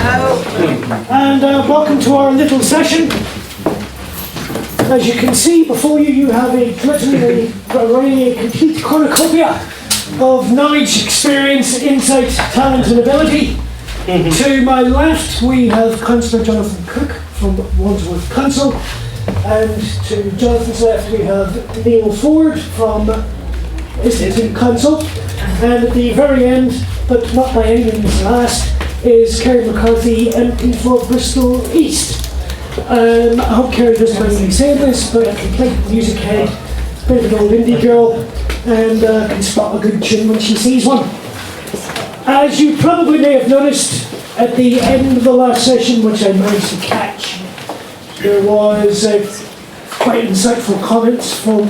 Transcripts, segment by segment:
And welcome to our little session. As you can see before you, you have literally a complete cornucopia of knowledge, experience, insight, talent and ability. To my left we have Councillor Jonathan Cook from Wandsworth Council, and to Jonathan's left we have Niall Forde from Islington Council, and at the very end, but not by any means last, is Kerry McCarthy, MP for Bristol East. I hope Kerry doesn't mind me saying this, but a complete music head, bit of an old indie girl, and can spot a good tune when she sees one. As you probably may have noticed, at the end of the last session, which I managed to catch, there was quite insightful comments from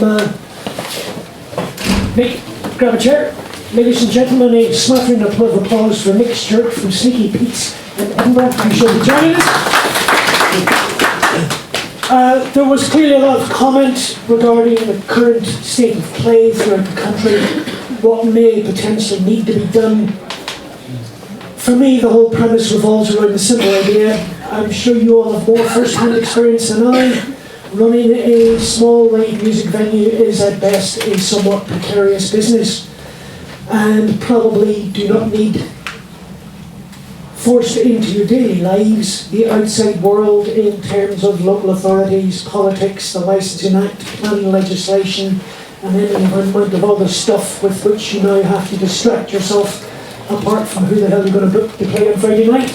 Nick. Grab a chair. Ladies and gentlemen, a smattering of applause for Nick Stewart from Sneaky Pete's in Edinburgh, who shall be joining us. There was clearly a lot of comment regarding the current state of play throughout the country, what may potentially need to be done. For me, the whole premise revolves around a simple idea. I'm sure you all have more first-hand experience than I. Running a small live music venue is at best a somewhat precarious business, and probably do not need forced into your daily lives the outside world in terms of local authorities, politics, the Licensing Act, planning legislation, and any amount of other stuff with which you now have to distract yourself, apart from who the hell you're going to book to play on Friday night.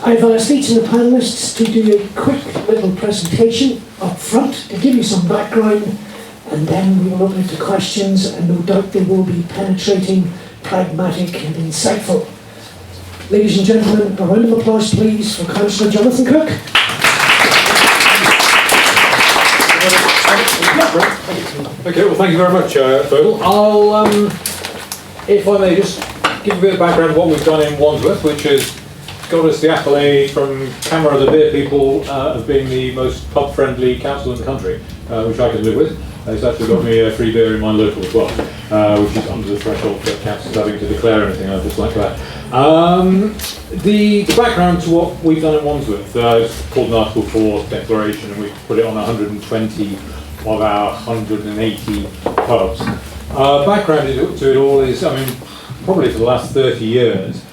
I've asked each of the panellists to do a quick little presentation up front to give you some background, and then we will open it to questions, and no doubt they will be penetrating, pragmatic and insightful. Ladies and gentlemen, a round of applause please for Councillor Jonathan Cook. Okay, well thank you very much, Feargal. I'll, if I may just give a bit of background of what we've done in Wandsworth, which has got us the accolade from Camera the Beer people of being the most pub-friendly council in the country, which I can live with. It's actually got me a free beer in my local as well, which is under the threshold for councils having to declare anything. I just like that. The background to what we've done in Wandsworth is called an Article 4 declaration, and we put it on 120 of our 180 pubs. Background to it all is, I mean, probably for the last 30 years,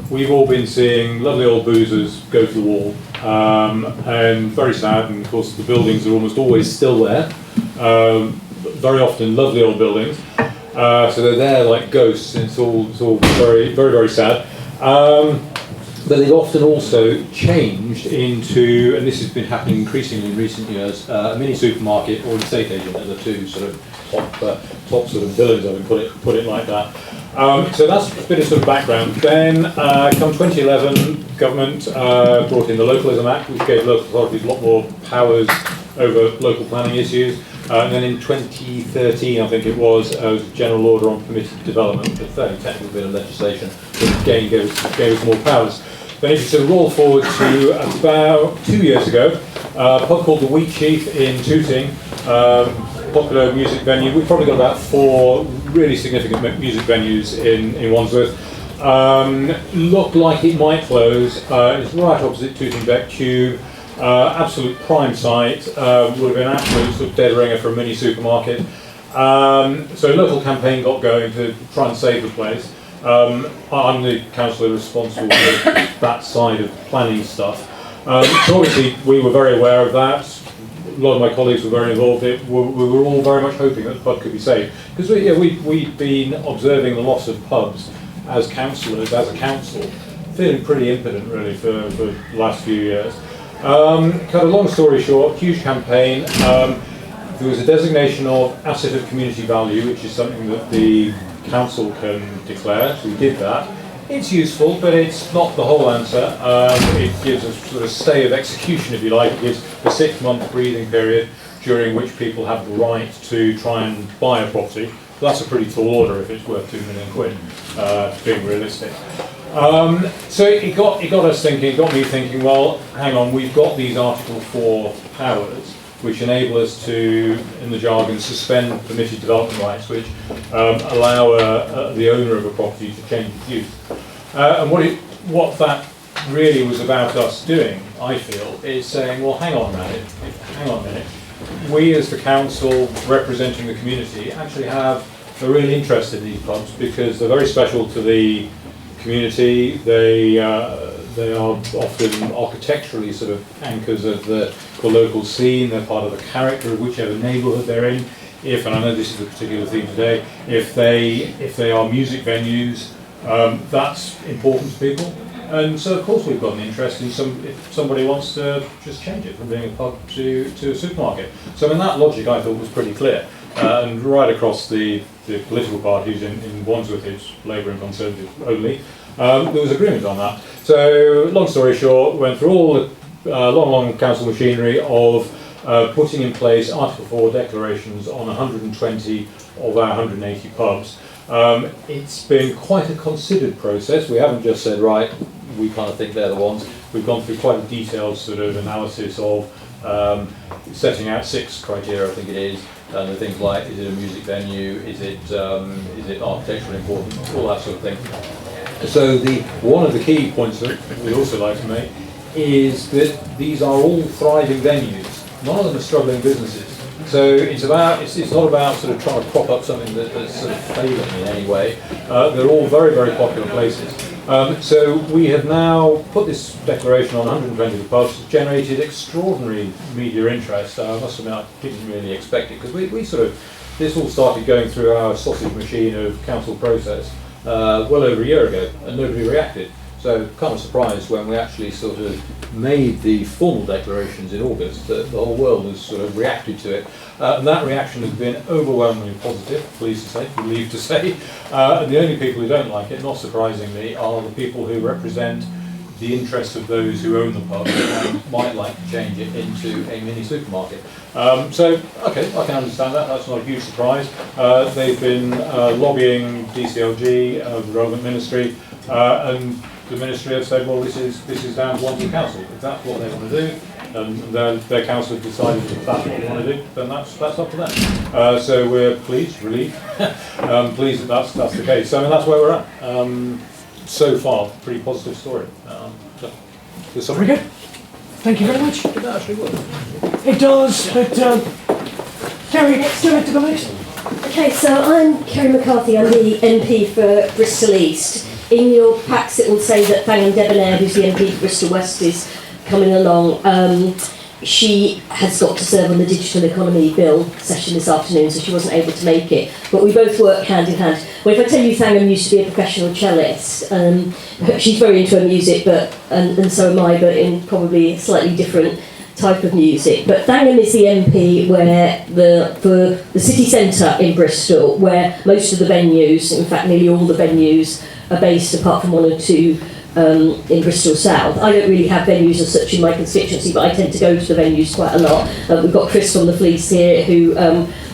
we've all been seeing lovely old boozers go to the wall, and very sad, and of course the buildings are almost always still there, very often lovely old buildings, so they're there like ghosts, and it's all very, very, very sad. But they've often also changed into, and this has been happening increasingly in recent years, a mini supermarket or an estate agent are the two sort of top sort of buildings, I would put it like that. So that's a bit of sort of background. Then, come 2011, government brought in the Localism Act, which gave local authorities a lot more powers over local planning issues. And then in 2013, I think it was a general order on permitted development, a fairly technical bit of legislation, which again gave us more powers. Then if you sort of roll forward to about 2 years ago, a pub called the Wheat Chief in Tooting, popular music venue. We've probably got about 4 really significant music venues in Wandsworth. Looked like it might close. It's right opposite Tooting Beck Tube. Absolute prime site. Would have been an absolute sort of dead ringer for a mini supermarket. So a local campaign got going to try and save the place. I'm the councillor responsible for that side of planning stuff. So obviously we were very aware of that. A lot of my colleagues were very involved in it. We were all very much hoping that the pub could be saved. Because we'd been observing the loss of pubs as councillors, as a council, feeling pretty impotent really for the last few years. Cut a long story short, huge campaign. There was a designation of asset of community value, which is something that the council can declare, so we did that. It's useful, but it's not the whole answer. It gives a sort of stay of execution, if you like. It gives a 6-month breathing period during which people have the right to try and buy a property. That's a pretty tall order if it's worth £2 million, being realistic. So it got us thinking, it got me thinking, well, hang on, we've got these Article 4 powers, which enable us to, in the jargon, suspend permitted development rights, which allow the owner of a property to change its use. And what it what that really was about us doing, I feel, is saying, well, hang on a minute. We as the council representing the community actually have a real interest in these pubs because they're very special to the community. They are often architecturally sort of anchors of the local scene. They're part of the character of whichever neighbourhood they're in. If, and I know this is a particular theme today, if they are music venues, that's important to people. And so of course we've got an interest in if somebody wants to just change it from being a pub to a supermarket. So in that logic I thought was pretty clear. And right across the political parties in Wandsworth, it's Labour and Conservative only, there was agreement on that. So long story short, went through all the long council machinery of putting in place Article 4 declarations on 120 of our 180 pubs. It's been quite a considered process. We haven't just said, right, we kind of think they're the ones. We've gone through quite a detailed sort of analysis of setting out 6 criteria, I think it is. And the things like, is it a music venue, is it architecturally important, all that sort of thing. So one of the key points that we'd also like to make is that these are all thriving venues. None of them are struggling businesses. So it's not about sort of trying to prop up something that's sort of failing in any way. They're all very, very popular places. So we have now put this declaration on 120 pubs, generated extraordinary media interest. I must admit I didn't really expect it, because this all started going through our sausage machine of council process well over a year ago, and nobody reacted. So kind of surprised when we actually sort of made the formal declarations in August that the whole world has sort of reacted to it. And that reaction has been overwhelmingly positive, pleased to say, relieved to say. And the only people who don't like it, not surprisingly, are the people who represent the interests of those who own the pub and might like to change it into a mini supermarket. So, okay, I can understand that. That's not a huge surprise. They've been lobbying DCLG, the relevant ministry, and the ministry have said, well, this is down to Wandsworth Council. If that's what they want to do, and their council have decided that that's what they want to do, then that's up to them. So we're pleased, relieved, pleased that that's the case. So I mean, that's where we're at. So far, pretty positive story. The summary. Very good. Thank you very much. Did that actually work? It does, but Kerry, Stewart to the next. Okay, so I'm Kerry McCarthy, I'm the MP for Bristol East. In your packs it will say that Fangam Debonair, who's the MP for Bristol West, is coming along. She has got to serve on the Digital Economy Bill session this afternoon, so she wasn't able to make it. But we both work hand in hand. Well, if I tell you Fangam used to be a professional cellist, she's very into her music, and so am I, but in probably a slightly different type of music. But Fangam is the MP for the city centre in Bristol, where most of the venues, in fact nearly all the venues, are based, apart from 1 or 2 in Bristol South. I don't really have venues as such in my constituency, but I tend to go to the venues quite a lot. We've got Chris from the Fleece here, who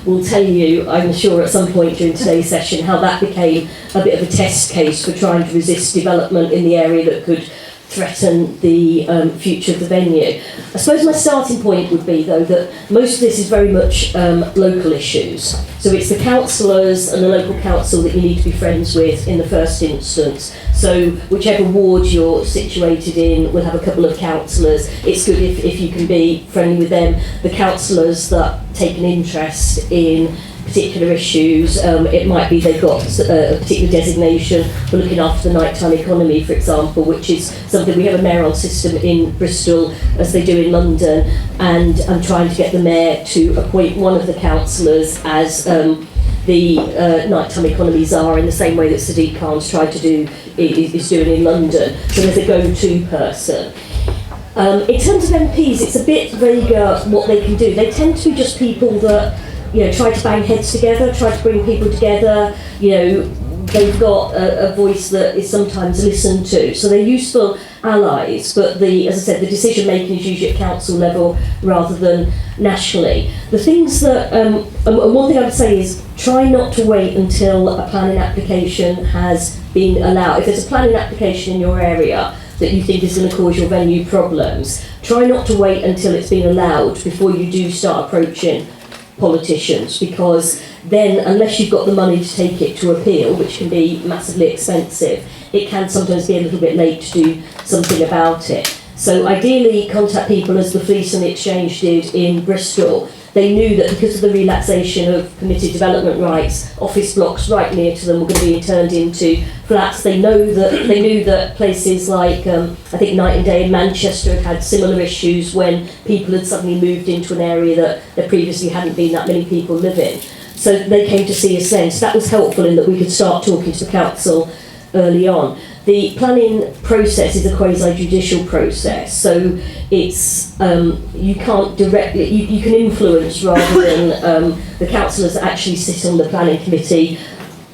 will tell you, I'm sure at some point during today's session, how that became a bit of a test case for trying to resist development in the area that could threaten the future of the venue. I suppose my starting point would be, though, that most of this is very much local issues. So it's the councillors and the local council that you need to be friends with in the first instance. So whichever ward you're situated in will have a couple of councillors. It's good if you can be friendly with them. The councillors that take an interest in particular issues, it might be they've got a particular designation for looking after the nighttime economy, for example, which is something we have a mayoral system in Bristol as they do in London, and I'm trying to get the mayor to appoint one of the councillors as the nighttime economy czar, in the same way that Sadiq Khan's tried to do is doing in London. So there's a go-to person. In terms of MPs, it's a bit vaguer what they can do. They tend to be just people that try to bang heads together, try to bring people together. They've got a voice that is sometimes listened to, so they're useful allies. But as I said, the decision making is usually at council level rather than nationally. The things that, and one thing I would say is try not to wait until a planning application has been allowed. If there's a planning application in your area that you think is going to cause your venue problems, try not to wait until it's been allowed before you do start approaching politicians, because then unless you've got the money to take it to appeal, which can be massively expensive, it can sometimes be a little bit late to do something about it. So ideally contact people as the Fleece and the Exchange did in Bristol. They knew that because of the relaxation of permitted development rights, office blocks right near to them were going to be turned into flats. They knew that places like I think Night and Day in Manchester had similar issues when people had suddenly moved into an area that there previously hadn't been that many people living. So they came to see us then. So that was helpful in that we could start talking to the council early on. The planning process is a quasi-judicial process, so it's you can't directly, you can influence rather than the councillors that actually sit on the planning committee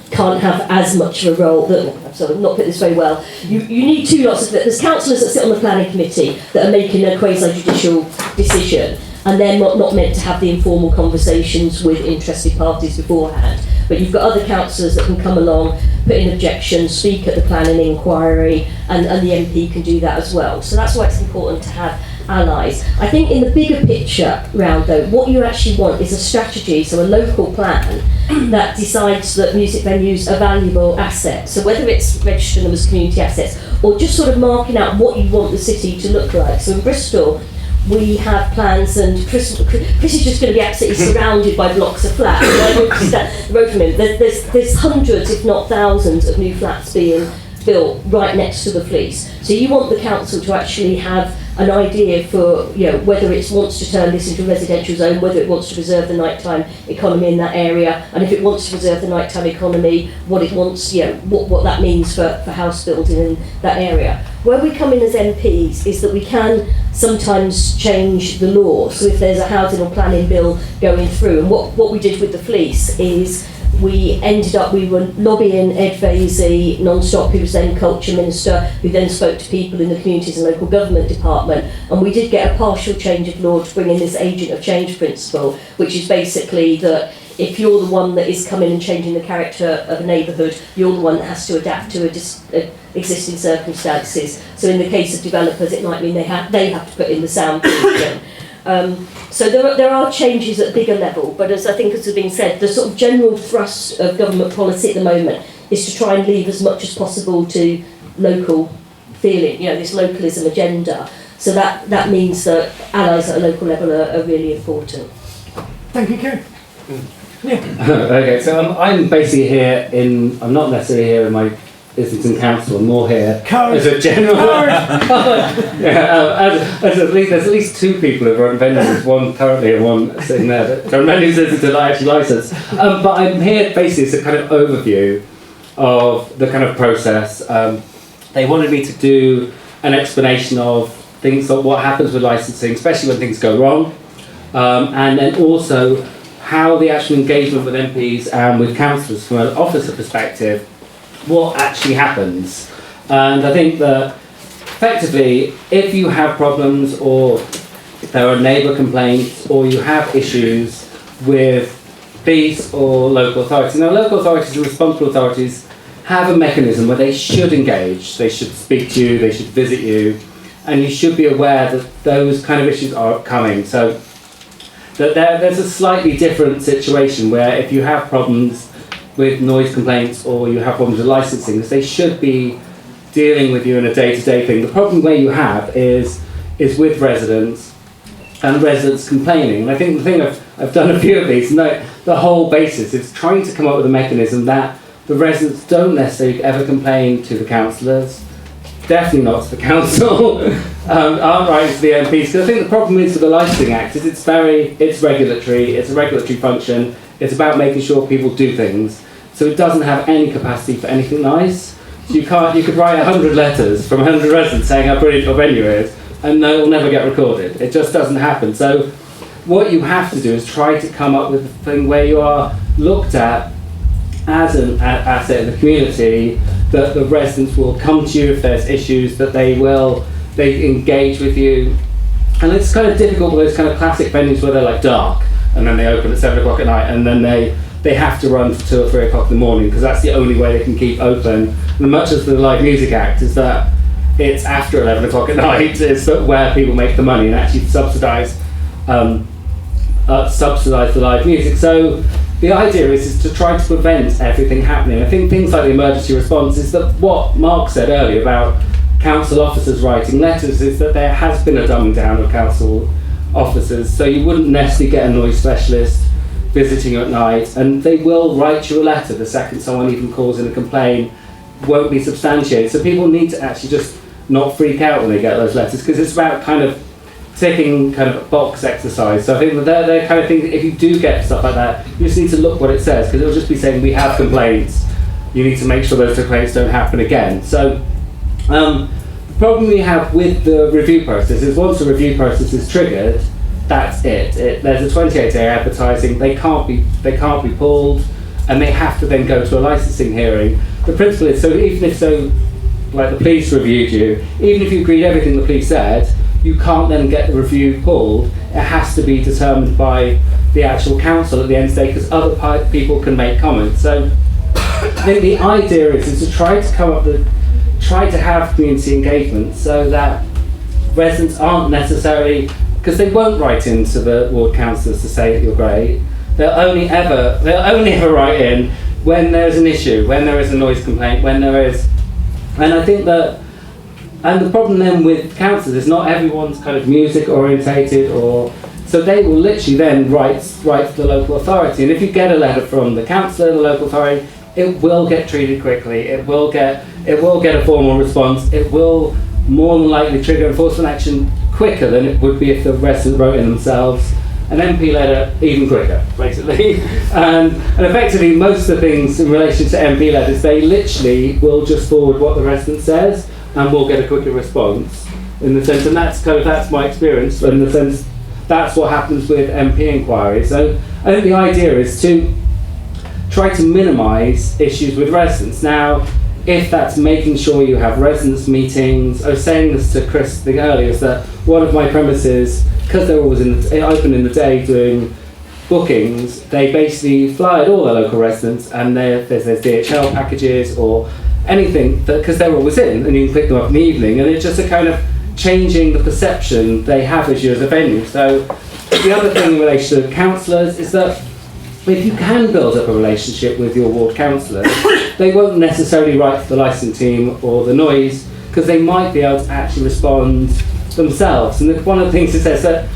can't have as much of a role. I'm sorry, not put this very well. You need two lots of, there's councillors that sit on the planning committee that are making a quasi-judicial decision, and they're not meant to have the informal conversations with interested parties beforehand. But you've got other councillors that can come along, put in objections, speak at the planning inquiry, and the MP can do that as well. So that's why it's important to have allies. I think in the bigger picture round though, what you actually want is a strategy, so a local plan that decides that music venues are valuable assets. So whether it's registering them as community assets or just sort of marking out what you want the city to look like. So in Bristol, we have plans, and Chris is just going to be absolutely surrounded by blocks of flats. The road from him. There's hundreds, if not thousands, of new flats being built right next to the Fleece. So you want the council to actually have an idea for, whether it wants to turn this into a residential zone, whether it wants to preserve the nighttime economy in that area, and if it wants to preserve the nighttime economy, what it wants, what that means for house building in that area. Where we come in as MPs is that we can sometimes change the law. So if there's a housing or planning bill going through, and what we did with the Fleece is we were lobbying Ed Vasey non-stop, who was then Culture Minister, who then spoke to people in the Communities and Local Government Department, and we did get a partial change of law to bring in this agent of change principle, which is basically that if you're the one that is coming and changing the character of a neighbourhood, you're the one that has to adapt to existing circumstances. So in the case of developers, it might mean they have to put in the sound pollution. So there are changes at a bigger level, but as has been said, the sort of general thrust of government policy at the moment is to try and leave as much as possible to local feeling, this localism agenda. So that means that allies at a local level are really important. Thank you, Kerry. Yeah. Okay, so I'm basically here I'm not necessarily here in my Islington Council, I'm more here as a general. There's at least two people who run venues, one currently and one sitting there that run venues Islington actually licensed. But I'm here basically as a kind of overview of the kind of process. They wanted me to do an explanation of things like what happens with licensing, especially when things go wrong, and then also how the actual engagement with MPs and with councillors from an officer perspective, what actually happens. And I think that effectively, if you have problems or there are neighbour complaints or you have issues with police or local authorities, now local authorities and responsible authorities have a mechanism where they should engage, they should speak to you, they should visit you, and you should be aware that those kind of issues are coming. So that there's a slightly different situation where if you have problems with noise complaints or you have problems with licensing, they should be dealing with you in a day-to-day thing. The problem where you have is with residents and residents complaining. And I think the thing I've done a few of these, and the whole basis is trying to come up with a mechanism that the residents don't necessarily ever complain to the councillors, definitely not to the council, aren't right to the MPs. Because I think the problem is with the Licensing Act is it's regulatory, it's a regulatory function, it's about making sure people do things. So it doesn't have any capacity for anything nice. So you could write 100 letters from 100 residents saying how brilliant your venue is, and no, it'll never get recorded. It just doesn't happen. So what you have to do is try to come up with a thing where you are looked at as an asset in the community, that the residents will come to you if there's issues, that they engage with you. And it's kind of difficult with those kind of classic venues where they're like dark and then they open at 7 o'clock at night and then they have to run for 2 or 3 o'clock in the morning because that's the only way they can keep open. And much as the Live Music Act is that it's after 11 o'clock at night, it's where people make the money and actually subsidise subsidise the live music. So the idea is to try to prevent everything happening. I think things like the emergency response is that what Mark said earlier about council officers writing letters is that there has been a dumbing down of council officers, so you wouldn't necessarily get a noise specialist visiting you at night, and they will write you a letter the second someone even calls in a complaint. Won't be substantiated, so people need to actually just not freak out when they get those letters, because it's about kind of ticking kind of a box exercise. So I think that they're kind of things, if you do get stuff like that, you just need to look what it says, because it'll just be saying we have complaints, you need to make sure those complaints don't happen again. So the problem we have with the review process is once the review process is triggered, that's it. There's a 28-day advertising, they can't be pulled, and they have to then go to a licensing hearing. The principle is, so even if like the police reviewed you, even if you agreed everything the police said, you can't then get the review pulled. It has to be determined by the actual council at the end of the day, because other people can make comments. So I think the idea is to try to have community engagement so that residents aren't necessarily, because they won't write into the ward councillors to say that you're great. They'll only ever write in when there's an issue, when there is a noise complaint, when there is, and I think that, and the problem then with councillors is not everyone's kind of music orientated, or so they will literally then write to the local authority, and if you get a letter from the councillor, the local authority, it will get treated quickly. It will get a formal response. It will more than likely trigger enforcement action quicker than it would be if the resident wrote in themselves. An MP letter even quicker, basically. And effectively, most of the things in relation to MP letters, they literally will just forward what the resident says, and we'll get a quicker response. In the sense, and that's my experience. In the sense, that's what happens with MP inquiries. So I think the idea is to try to minimise issues with residents. Now, if that's making sure you have residents meetings, I was saying this to Chris earlier, is that one of my premises, because they're always open in the day doing bookings, they basically fly at all their local residents, and there's DHL packages or anything, because they're always in, and you can pick them up in the evening, and it's just a kind of changing the perception they have as you as a venue. So the other thing in relation to councillors is that if you can build up a relationship with your ward councillor, they won't necessarily write to the licensing team or the noise, because they might be able to actually respond themselves. And one of the things it says that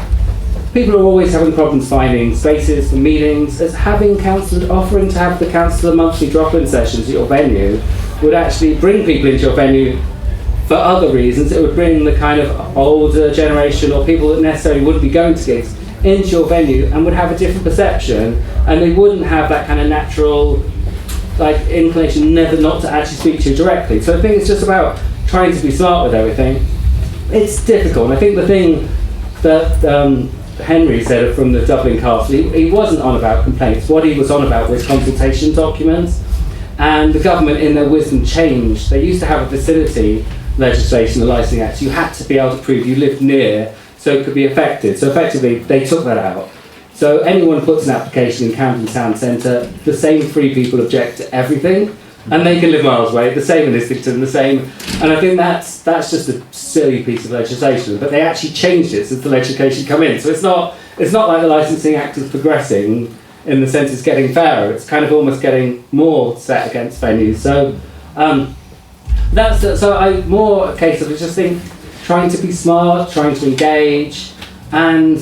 people are always having problems finding spaces for meetings, as having councillors, offering to have the councillor monthly drop-in sessions at your venue would actually bring people into your venue for other reasons. It would bring the kind of older generation or people that necessarily wouldn't be going to gigs into your venue and would have a different perception, and they wouldn't have that kind of natural inclination never not to actually speak to you directly. So I think it's just about trying to be smart with everything. It's difficult, and I think the thing that Henry said from the Dublin Castle, he wasn't on about complaints. What he was on about was consultation documents, and the government in their wisdom changed. They used to have a vicinity legislation, the Licensing Act. You had to be able to prove you lived near so it could be affected. So effectively, they took that out. So anyone who puts an application in Camden Town Centre, the same 3 people object to everything, and they can live miles away, the same in Islington, the same, and I think that's just a silly piece of legislation, but they actually changed it since the legislation come in. So it's not like the Licensing Act is progressing in the sense it's getting fairer, it's kind of almost getting more set against venues. So I'm more a case of just trying to be smart, trying to engage, and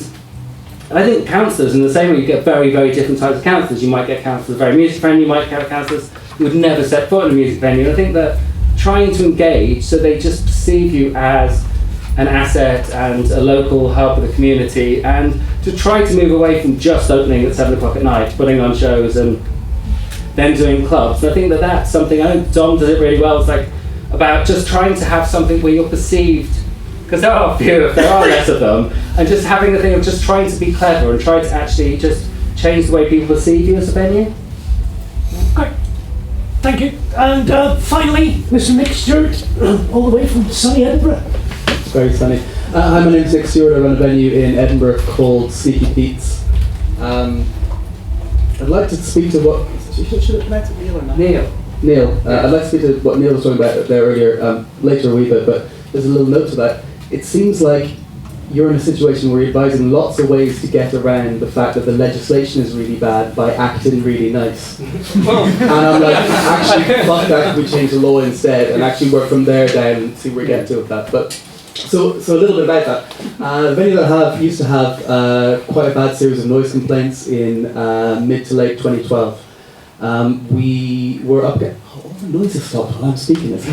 I think councillors, in the same way you get very, very different types of councillors. You might get councillors very music friendly, you might get councillors who would never set foot in a music venue. I think that trying to engage so they just perceive you as an asset and a local hub of the community, and to try to move away from just opening at 7 o'clock at night, putting on shows and then doing clubs. And I think that's something, I know Dom does it really well, it's like about just trying to have something where you're perceived, because there are few, there are less of them, and just having the thing of just trying to be clever and try to actually just change the way people perceive you as a venue. Great, thank you. And finally, Mr. Nick Stewart, all the way from sunny Edinburgh. It's very sunny. Hi, my name's Nick Stewart. I run a venue in Edinburgh called Sneaky Pete's. I'd like to speak to what... Should I pronounce it Neil or not? Neil. I'd like to speak to what Neil was talking about there earlier, later a wee bit, but there's a little note to that. It seems like you're in a situation where you're advising lots of ways to get around the fact that the legislation is really bad by acting really nice. And I'm like, actually, fuck that, we change the law instead, and actually work from there down and see where we get to with that. But so a little bit about that. The venue that I used to have quite a bad series of noise complaints in mid to late 2012. We were up against... Oh, all the noise has stopped while I'm speaking this.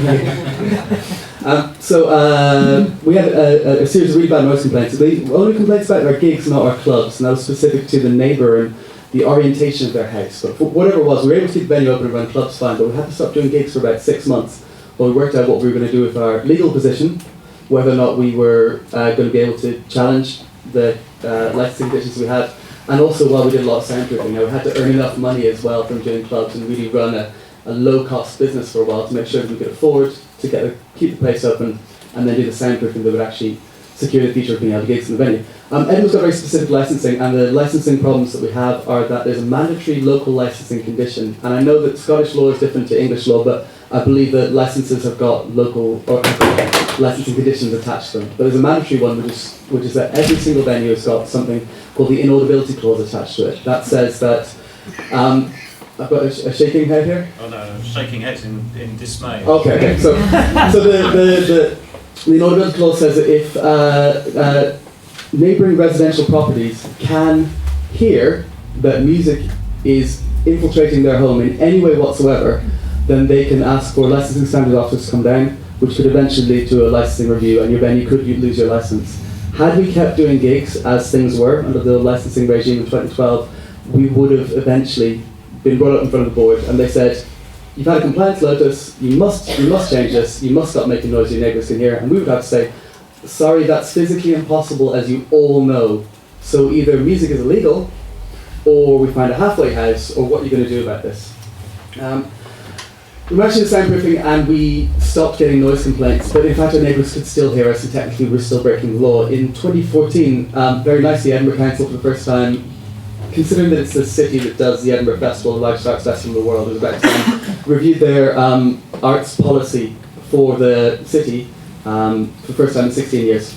We had a series of really bad noise complaints. The only complaints about our gigs, not our clubs, and that was specific to the neighbour and the orientation of their house. But whatever it was, we were able to keep the venue open and run clubs fine, but we had to stop doing gigs for about 6 months while we worked out what we were going to do with our legal position, whether or not we were going to be able to challenge the licensing conditions we had, and also while we did a lot of soundproofing. Now, we had to earn enough money as well from doing clubs and really run a low-cost business for a while to make sure that we could afford to keep the place open and then do the soundproofing that would actually secure the future of being able to gigs in the venue. Edinburgh's got very specific licensing, and the licensing problems that we have are that there's a mandatory local licensing condition, and I know that Scottish law is different to English law, but I believe that licenses have got local or licensing conditions attached to them. But there's a mandatory one, which is that every single venue has got something called the inaudibility clause attached to it. That says that I've got a shaking head here. Oh no, shaking heads in dismay. Okay. So the inaudibility clause says that if neighbouring residential properties can hear that music is infiltrating their home in any way whatsoever, then they can ask for licensing standards officers to come down, which could eventually lead to a licensing review, and your venue could lose your licence. Had we kept doing gigs as things were under the licensing regime in 2012, we would have eventually been brought up in front of the board, and they said, you've had a compliance notice, you must change this, you must stop making noise your neighbours can hear, and we would have to say, sorry, that's physically impossible, as you all know, so either music is illegal, or we find a halfway house, or what are you going to do about this? We mentioned soundproofing and we stopped getting noise complaints, but in fact our neighbours could still hear us and technically we're still breaking the law. In 2014, very nicely, Edinburgh Council for the first time, considering that it's the city that does the Edinburgh Festival, the largest arts festival in the world, it was about time, reviewed their arts policy for the city for the first time in 16 years.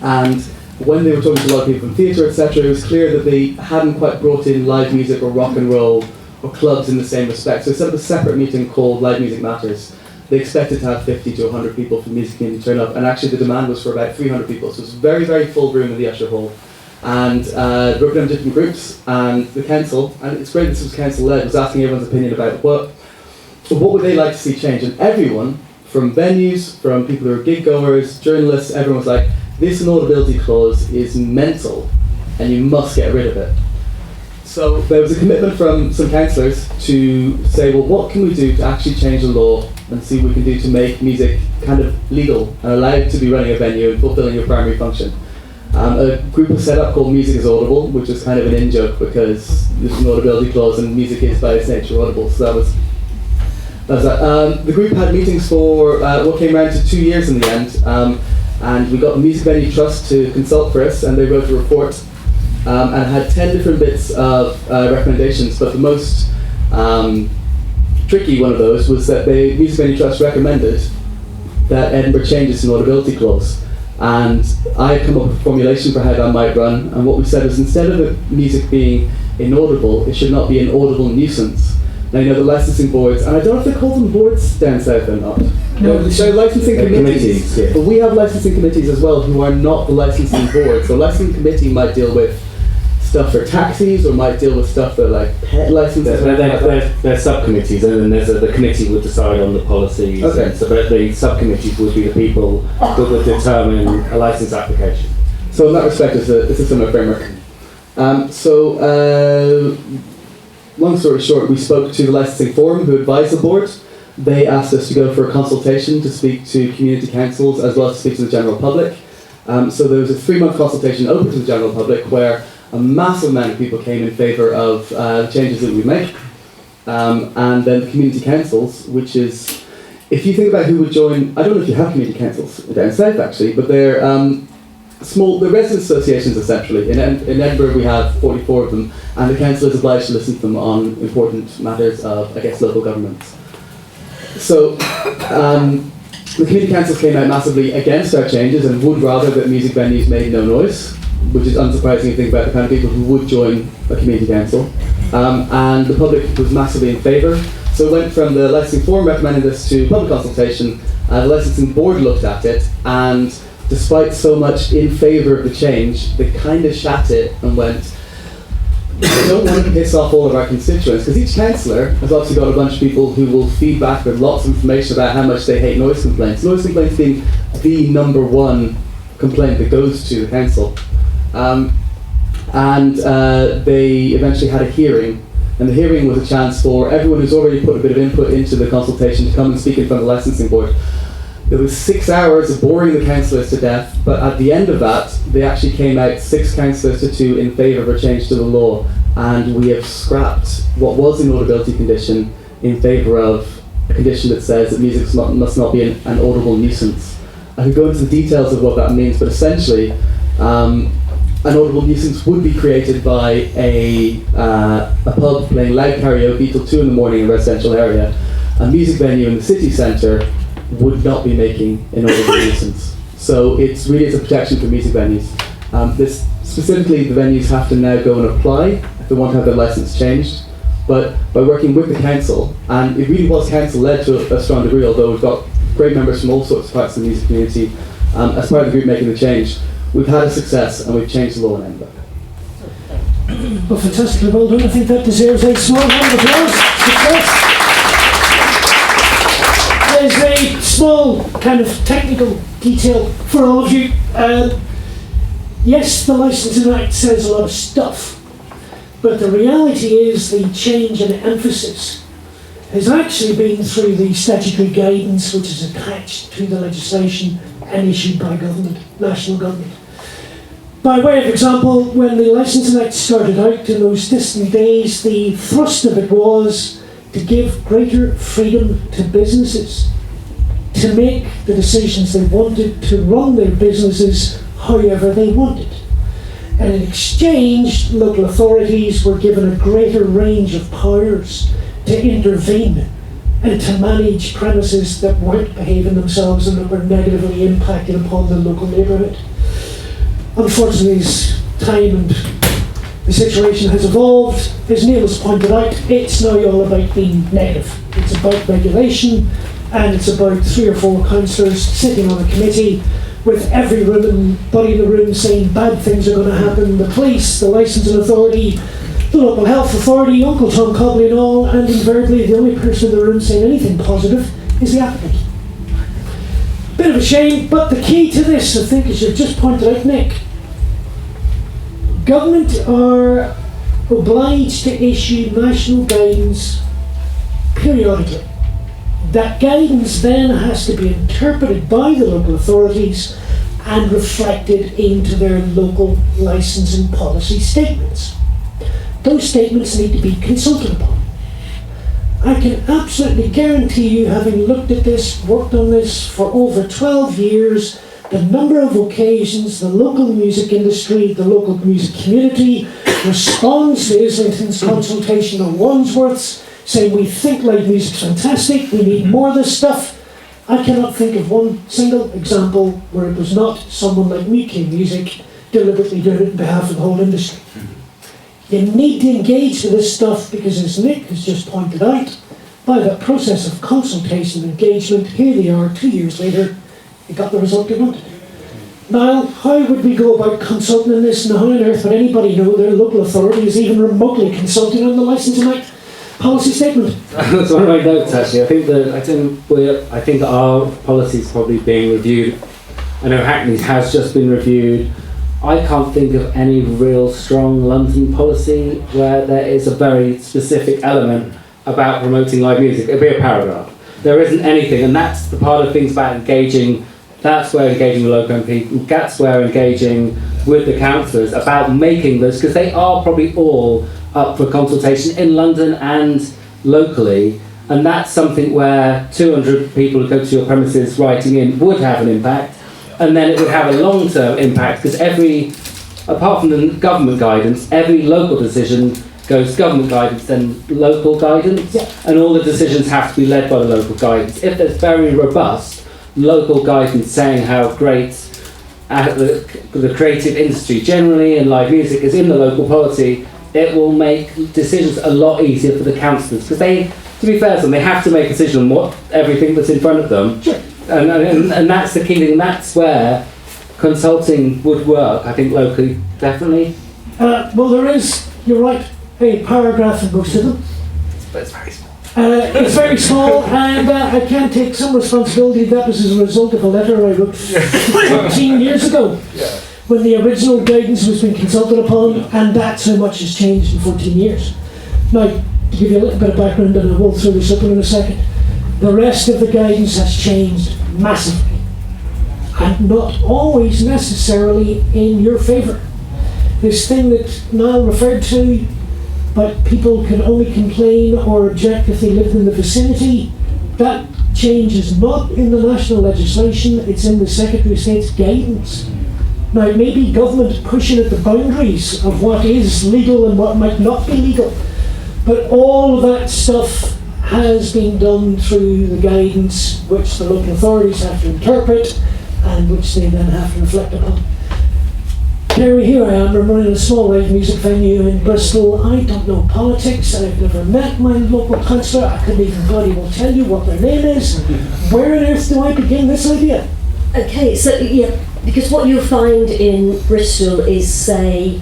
And when they were talking to a lot of people from theatre, etc., it was clear that they hadn't quite brought in live music or rock and roll or clubs in the same respect. So instead of a separate meeting called Live Music Matters, they expected to have 50 to 100 people from the music community turn up, and actually the demand was for about 300 people. So it was a very, very full room in the Usher Hall. And broken down different groups, and the council, and it's great this was council-led, was asking everyone's opinion about what would they like to see change. And everyone, from venues, from people who are gig goers, journalists, everyone was like, this inaudibility clause is mental, and you must get rid of it. So there was a commitment from some councillors to say, well, what can we do to actually change the law and see what we can do to make music kind of legal and allowed to be running a venue and fulfilling your primary function. A group was set up called Music is Audible, which was kind of an in-joke because there's an audibility clause and music is by its nature audible, so that was that. The group had meetings for what came around to 2 years in the end, and we got the Music Venue Trust to consult for us, and they wrote a report and had 10 different bits of recommendations, but the most tricky one of those was that the Music Venue Trust recommended that Edinburgh change its inaudibility clause. And I had come up with a formulation for how that might run, and what we said was instead of the music being inaudible, it should not be an audible nuisance. Now you know the licensing boards, and I don't know if they call them boards down south or not. No, they're licensing committees. Yeah. But we have licensing committees as well who are not the licensing board. So licensing committee might deal with stuff for taxis, or might deal with stuff for like pet licenses. They're subcommittees, and then the committee would decide on the policies. Okay. So the subcommittees would be the people that would determine a license application. So in that respect, it's a similar framework. Long story short, we spoke to the licensing forum who advised the board. They asked us to go for a consultation to speak to community councils as well as to speak to the general public. So there was a 3-month consultation open to the general public where a massive amount of people came in favour of the changes that we make. And then the community councils, which is, if you think about who would join, I don't know if you have community councils down south actually, but they're they're resident associations essentially. In Edinburgh we have 44 of them, and the council is obliged to listen to them on important matters of, I guess, local governments. So The community council came out massively against our changes and would rather that music venues made no noise, which is unsurprising if you think about the kind of people who would join a community council. And the public was massively in favour. So it went from the licensing forum recommending this to public consultation. The licensing board looked at it, and despite so much in favour of the change, they kind of shat it and went, we don't want to piss off all of our constituents, because each councillor has obviously got a bunch of people who will feed back with lots of information about how much they hate noise complaints. Noise complaints being the number one complaint that goes to the council. They eventually had a hearing, and the hearing was a chance for everyone who's already put a bit of input into the consultation to come and speak in front of the licensing board. There was 6 hours of boring the councillors to death, but at the end of that, they actually came out 6 councillors to 2 in favour of a change to the law, and we have scrapped what was an audibility condition in favour of a condition that says that music must not be an audible nuisance. I could go into the details of what that means, but essentially, an audible nuisance would be created by a pub playing loud karaoke till 2 in the morning in a residential area. A music venue in the city centre would not be making an audible nuisance. So it's a protection for music venues. Specifically, the venues have to now go and apply if they want to have their licence changed. But by working with the council, and it really was council-led to a strong degree, although we've got great members from all sorts of parts of the music community, as part of the group making the change, we've had a success and we've changed the law in Edinburgh. Well, fantastically well done. I think that deserves a small round of applause. Success. There's a small kind of technical detail for all of you. Yes, the Licensing Act says a lot of stuff, but the reality is the change in emphasis has actually been through the statutory guidance which is attached to the legislation and issued by government, national government. By way of example, when the Licensing Act started out in those distant days, the thrust of it was to give greater freedom to businesses to make the decisions they wanted, to run their businesses however they wanted. And in exchange, local authorities were given a greater range of powers to intervene and to manage premises that weren't behaving themselves and that were negatively impacting upon the local neighbourhood. Unfortunately, as time and the situation has evolved, as Niall has pointed out, it's now all about being negative. It's about regulation, and it's about 3 or 4 councillors sitting on a committee with everybody in the room saying bad things are going to happen, the police, the licensing authority, the local health authority, Uncle Tom Cobley and all, and invariably the only person in the room saying anything positive is the applicant. Bit of a shame, but the key to this, I think, as you've just pointed out, Nick, government are obliged to issue national guidance periodically. That guidance then has to be interpreted by the local authorities and reflected into their local licensing policy statements. Those statements need to be consulted upon. I can absolutely guarantee you, having looked at this, worked on this for over 12 years, the number of occasions the local music industry, the local music community responds to Islington's consultation on Wandsworth's, saying we think live music's fantastic, we need more of this stuff. I cannot think of one single example where it was not someone like UK Music deliberately doing it on behalf of the whole industry. You need to engage with this stuff because, as Nick has just pointed out, by that process of consultation and engagement, here they are 2 years later, you got the result you wanted. Niall, how would we go about consulting on this, and how on earth would anybody know their local authority is even remotely consulting on the Licensing Act policy statement? That's one of my notes actually. I think our policy is probably being reviewed. I know Hackney's has just been reviewed. I can't think of any real strong London policy where there is a very specific element about promoting live music. It'd be a paragraph. There isn't anything, and that's the part of things about engaging. That's where engaging with local MP, that's where engaging with the councillors about making this, because they are probably all up for consultation in London and locally, and that's something where 200 people who go to your premises writing in would have an impact, and then it would have a long-term impact, because apart from the government guidance, every local decision goes government guidance, then local guidance, and all the decisions have to be led by the local guidance. If there's very robust local guidance saying how great the creative industry generally and live music is in the local polity, it will make decisions a lot easier for the councillors, because they, to be fair to them, they have to make a decision on what everything that's in front of them. Sure. And that's the key thing. That's where consulting would work, I think, locally, definitely. Well, there is, you're right, a paragraph in most of them. But it's very small. It's very small, and I can take some responsibility. That was as a result of a letter I wrote 14 years ago, when the original guidance was being consulted upon, and that's how much has changed in 14 years. Now, to give you a little bit of background, and I will throw this up in a second, the rest of the guidance has changed massively, and not always necessarily in your favour. This thing that Niall referred to, but people can only complain or object if they live in the vicinity, that change is not in the national legislation, it's in the Secretary of State's guidance. Now, it may be government pushing at the boundaries of what is legal and what might not be legal, but all of that stuff has been done through the guidance which the local authorities have to interpret and which they then have to reflect upon. Kerry, here I am, I'm running a small live music venue in Bristol. I don't know politics, I've never met my local councillor, I couldn't even bloody well tell you what their name is. Where on earth do I begin this idea? Okay, so yeah, because what you'll find in Bristol is, say,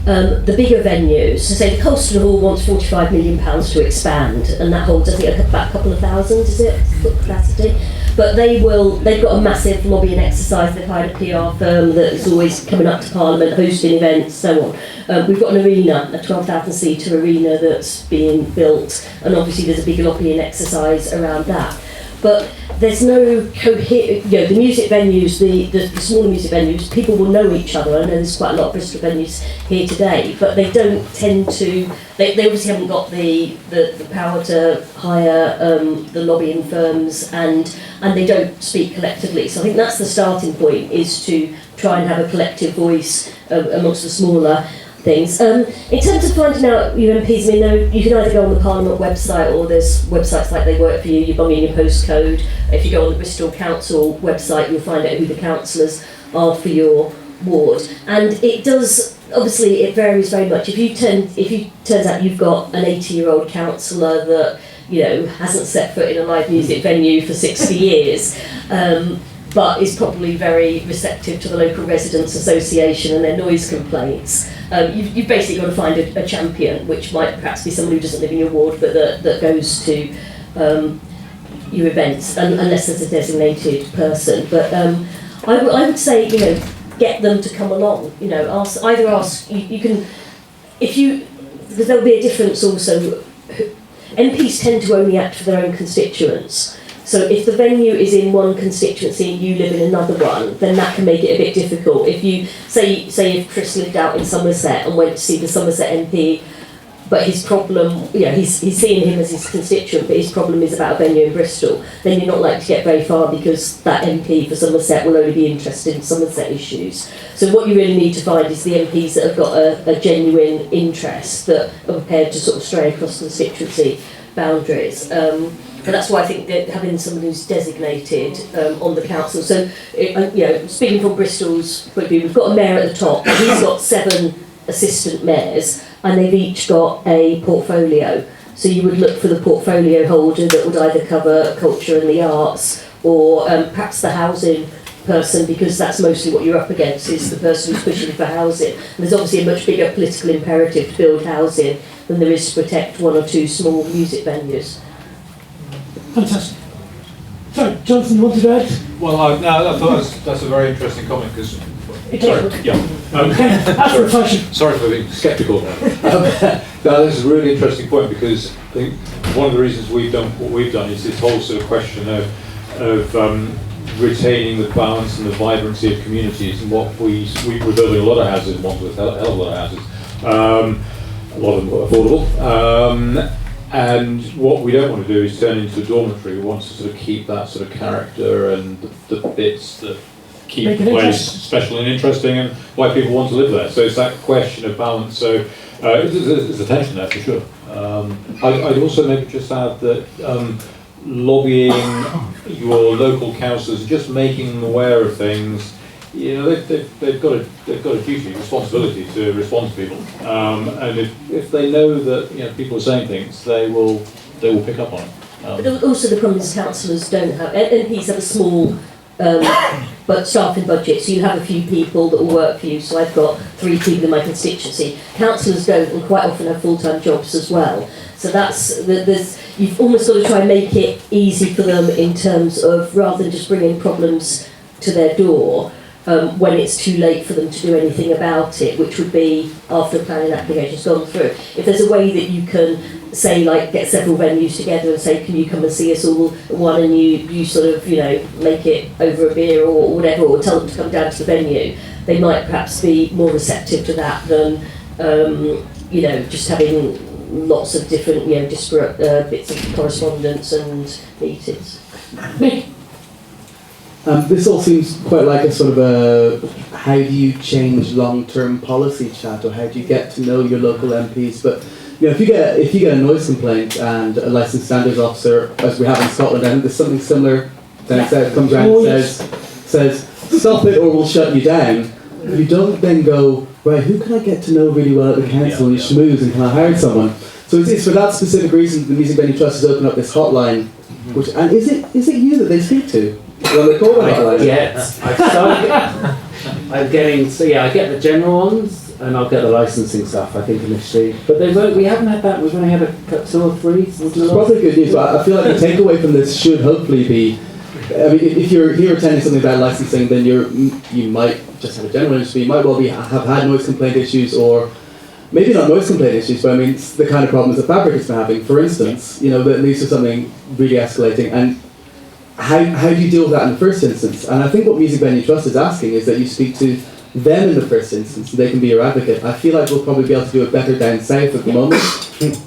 the bigger venues, so say the Cllr Hall wants £45 million to expand, and that holds, I think, about a couple of thousand, is it, capacity? But they've got a massive lobbying exercise. They've hired a PR firm that is always coming up to Parliament, hosting events, so on. We've got an arena, a 12,000-seater arena that's being built, and obviously there's a big lobbying exercise around that. But there's no the music venues, the smaller music venues, people will know each other. I know there's quite a lot of Bristol venues here today, but they don't tend to, they obviously haven't got the power to hire the lobbying firms, and they don't speak collectively. So I think that's the starting point, is to try and have a collective voice amongst the smaller things. In terms of finding out your MPs, I mean, you can either go on the Parliament website, or there's websites like They Work For You, you bung in your postcode. If you go on the Bristol Council website, you'll find out who the councillors are for your ward. And it does, obviously it varies very much. If it turns out you've got an 80-year-old councillor that, you know, hasn't set foot in a live music venue for 60 years, but is probably very receptive to the local residents association and their noise complaints, you've basically got to find a champion, which might perhaps be someone who doesn't live in your ward but that goes to your events, unless there's a designated person. But I would say, you know, get them to come along. You know, you can, because there'll be a difference also. MPs tend to only act for their own constituents. So if the venue is in one constituency and you live in another one, then that can make it a bit difficult. If you say if Chris lived out in Somerset and went to see the Somerset MP, but his problem, you know, he's seeing him as his constituent, but his problem is about a venue in Bristol, then you're not likely to get very far, because that MP for Somerset will only be interested in Somerset issues. So what you really need to find is the MPs that have got a genuine interest, that are prepared to sort of stray across constituency boundaries. And that's why I think that having someone who's designated on the council. So, you know, speaking from Bristol's point of view, we've got a mayor at the top. He's got 7 assistant mayors, and they've each got a portfolio. So you would look for the portfolio holder that would either cover culture and the arts, or perhaps the housing person, because that's mostly what you're up against, is the person who's pushing for housing. And there's obviously a much bigger political imperative to build housing than there is to protect 1 or 2 small music venues. Fantastic. Sorry, Jonathan, you wanted to add? Well, I thought that's a very interesting comment, because... After a fashion. Sorry for being sceptical. No, this is a really interesting point, because I think one of the reasons we've done what we've done is this whole sort of question of retaining the balance and the vibrancy of communities, and what we're building a lot of houses in Wandsworth, a hell of a lot of houses, a lot of them are affordable. And what we don't want to do is turn into a dormitory. We want to sort of keep that sort of character and the bits that keep the place special and interesting, and why people want to live there. So it's that question of balance. So there's a tension there for sure. I'd also maybe just add that lobbying your local councillors, just making them aware of things. You know, they've got a duty, responsibility to respond to people, and if they know that people are saying things, they will pick up on it. But also the problem is councillors don't have, MPs have a small but staffing budget, so you have a few people that will work for you. So I've got 3 people in my constituency. Councillors don't, and quite often have full-time jobs as well. So you've almost got to try and make it easy for them in terms of, rather than just bringing problems to their door, when it's too late for them to do anything about it, which would be after the planning application's gone through. If there's a way that you can say, like, get several venues together and say, can you come and see us all at one, and you sort of, make it over a beer or whatever, or tell them to come down to the venue, they might perhaps be more receptive to that than, just having lots of different, disparate bits of correspondence and meetings. Nick? This all seems quite like a sort of a how do you change long-term policy chat, or how do you get to know your local MPs. But if you get a noise complaint and a licensed standards officer, as we have in Scotland, and there's something similar, then it comes around and says stop it or we'll shut you down. You don't then go, right, who can I get to know really well at the council and schmooze, and can I hire someone? So it's for that specific reason the Music Venue Trust has opened up this hotline. And is it you that they speak to? I'm getting, I get the general ones, and I'll get the licensing stuff, I think, initially. But we haven't had that, we've only had 2 or 3. It's probably good news, but I feel like the takeaway from this should hopefully be, if you're here attending something about licensing, then you might just have a general interest, but you might well have had noise complaint issues, or maybe not noise complaint issues, but it's the kind of problems that Fabric has been having, for instance, that leads to something really escalating. And how do you deal with that in the first instance? And I think what Music Venue Trust is asking is that you speak to them in the first instance, and they can be your advocate. I feel like we'll probably be able to do it better down south at the moment,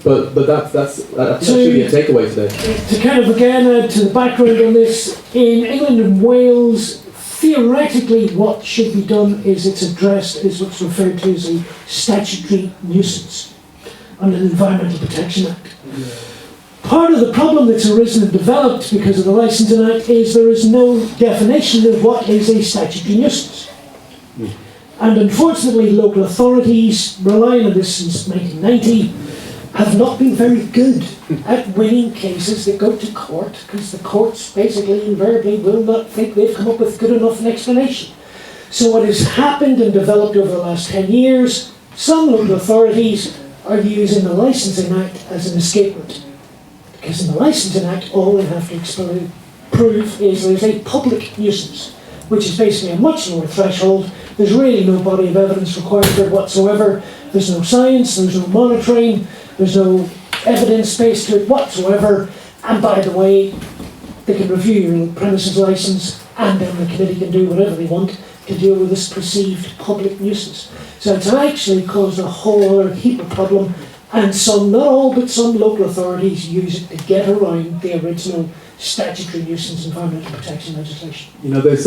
but that should be a takeaway today. To kind of again add to the background on this, in England and Wales, theoretically what should be done is it's addressed as what's referred to as a statutory nuisance under the Environmental Protection Act. Part of the problem that's arisen and developed because of the Licensing Act is there is no definition of what is a statutory nuisance. And unfortunately, local authorities, relying on this since 1990, have not been very good at winning cases that go to court, because the courts basically invariably will not think they've come up with good enough an explanation. So what has happened and developed over the last 10 years, some local authorities are using the Licensing Act as an escape route. Because in the Licensing Act, all they have to prove is there's a public nuisance, which is basically a much lower threshold. There's really no body of evidence required for it whatsoever. There's no science, there's no monitoring, there's no evidence based to it whatsoever. And by the way, they can review your premises licence, and then the committee can do whatever they want to deal with this perceived public nuisance. So it's actually caused a whole other heap of problem. And some, not all, but some local authorities use it to get around the original statutory nuisance environmental protection legislation. There's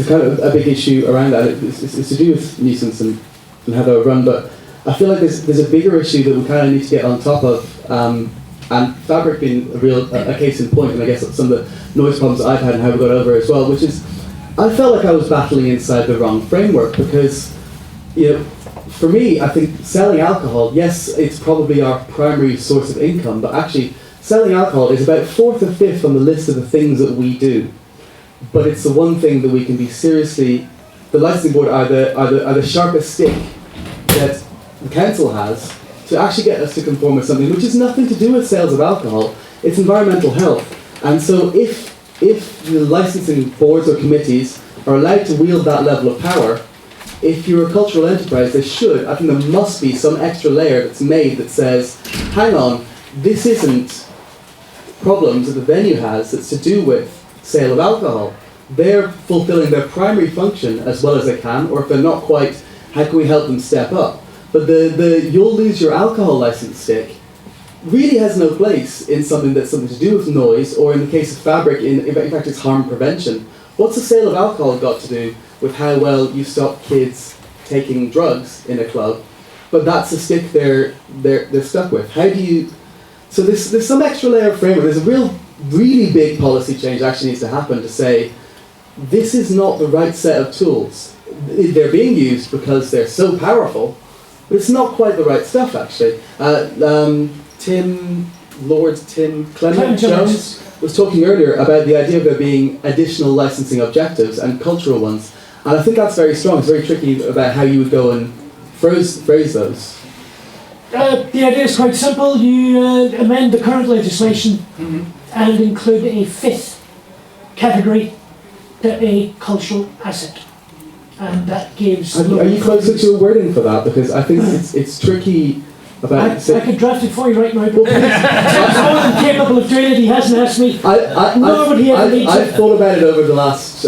kind of a big issue around that. It's to do with nuisance and how they're run, but I feel like there's a bigger issue that we kind of need to get on top of. And Fabric being a case in point, and I guess some of the noise problems I've had and how we got over as well, which is, I felt like I was battling inside the wrong framework, because, for me, I think selling alcohol, yes, it's probably our primary source of income, but actually selling alcohol is about 4th or 5th on the list of the things that we do. But it's the one thing that we can be seriously, the licensing board are the sharpest stick that the council has to actually get us to conform with something which has nothing to do with sales of alcohol, it's environmental health. And so if the licensing boards or committees are allowed to wield that level of power, if you're a cultural enterprise, I think there must be some extra layer that's made that says, hang on, this isn't problems that the venue has that's to do with sale of alcohol. They're fulfilling their primary function as well as they can, or if they're not quite, how can we help them step up? But the you'll lose your alcohol license stick really has no place in something that's something to do with noise, or in the case of Fabric, in fact it's harm prevention. What's the sale of alcohol got to do with how well you stop kids taking drugs in a club? But that's the stick they're stuck with. How do you So there's some extra layer of framework. There's a really big policy change actually needs to happen to say, this is not the right set of tools. They're being used because they're so powerful, but it's not quite the right stuff actually. Tim Clement Jones was talking earlier about the idea of there being additional licensing objectives and cultural ones. And I think that's very strong. It's very tricky about how you would go and phrase those. The idea is quite simple. You amend the current legislation and include a fifth category to a cultural asset. And that gives... Are you closer to a wording for that? Because I think it's tricky about... I could draft it for you right now, but he's more than capable of doing it. He hasn't asked me. Nor would he ever need to. I've thought about it over the last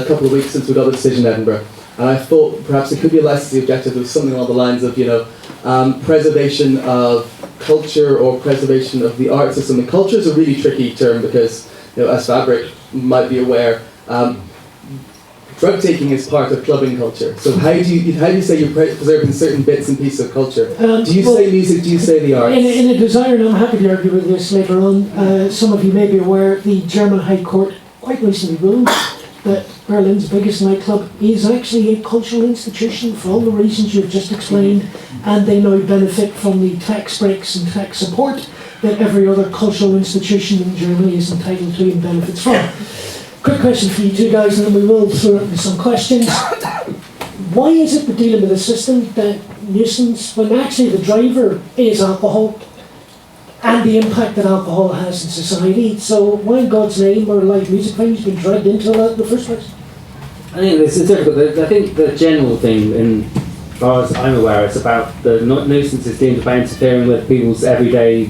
couple of weeks since we got the decision in Edinburgh. And I thought perhaps it could be a licensing objective with something along the lines of, preservation of culture or preservation of the arts or something. Culture is a really tricky term because, as Fabric might be aware, drug taking is part of clubbing culture. So how do you say you're preserving certain bits and pieces of culture? Do you say music? Do you say the arts? In a desire, and I'm happy to argue with this later on, some of you may be aware the German High Court quite recently ruled that Berlin's biggest nightclub is actually a cultural institution for all the reasons you've just explained, and they now benefit from the tax breaks and tax support that every other cultural institution in Germany is entitled to and benefits from. Quick question for you two guys, and then we will throw it into some questions. Why is it we're dealing with a system that nuisance when actually the driver is alcohol and the impact that alcohol has in society? So why in God's name are live music venues being dragged into that in the first place? I think this is difficult. I think the general thing, as far as I'm aware, it's about the nuisance is deemed about interfering with people's everyday.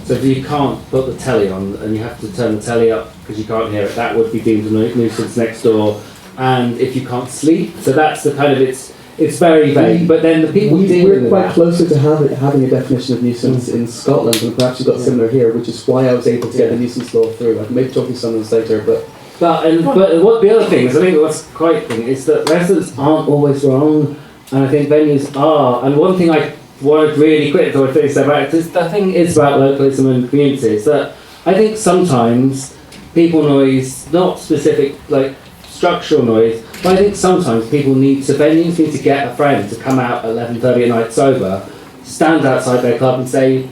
So if you can't put the telly on and you have to turn the telly up because you can't hear it, that would be deemed a nuisance next door. And if you can't sleep, so that's the kind of it's very vague. But then the people dealing with we're quite closer to having a definition of nuisance in Scotland, and perhaps you've got similar here, which is why I was able to get the nuisance law through. I can maybe talk to some of this later, but what the other thing is, I think what's quite thing is that residents aren't always wrong, and I think venues are. And one thing I wanted really quick to say about this, the thing is about localism and community, is that I think sometimes people noise, not specific like structural noise, but I think sometimes venues need to get a friend to come out at 11:30 at night sober, stand outside their club and say,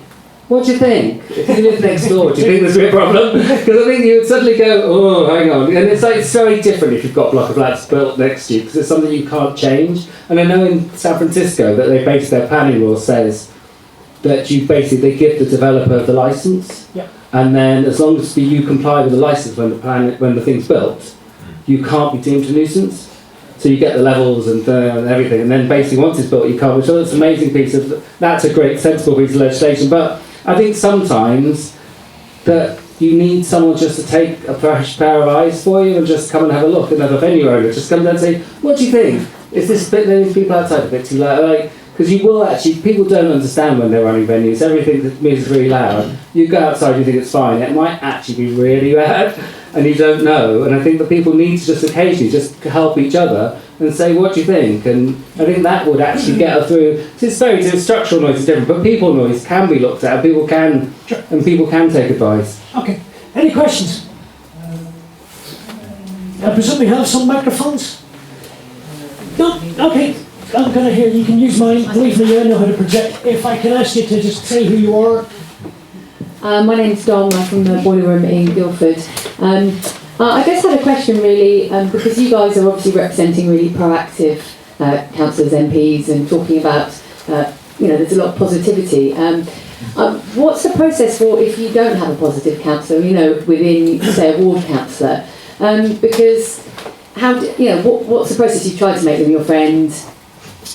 what do you think? If you live next door, do you think there's a problem? Because I think you would suddenly go, oh, hang on. And it's very different if you've got a block of flats built next to you, because it's something you can't change. And I know in San Francisco that they base their planning law says that they give the developer the license, and then as long as you comply with the license when the thing's built, you can't be deemed a nuisance. So you get the levels and everything, and then basically once it's built, you can't. So that's an amazing that's a great sensible piece of legislation. But I think sometimes that you need someone just to take a fresh pair of eyes for you and just come and have a look, another venue owner, just come down and say, what do you think? Is this bit, these people outside a bit too loud? Because you will actually, people don't understand when they're running venues, everything that music's really loud. You go outside, you think it's fine, it might actually be really bad, and you don't know. And I think that people need to just occasionally just help each other and say, what do you think? And I think that would actually get her through. It's structural noise is different, but people noise can be looked at, and people can take advice. Okay. Any questions? I presume we have some microphones? No? Okay. I'm going to hear, you can use mine. Believe me, I know how to project. If I can ask you to just say who you are. My name's Dom, I'm from the Boiler Room in Guildford. I just had a question really, because you guys are obviously representing really proactive councillors, MPs, and talking about, there's a lot of positivity. What's the process for if you don't have a positive councillor, within, say, a ward councillor? Because what's the process? You've tried to make them your friends.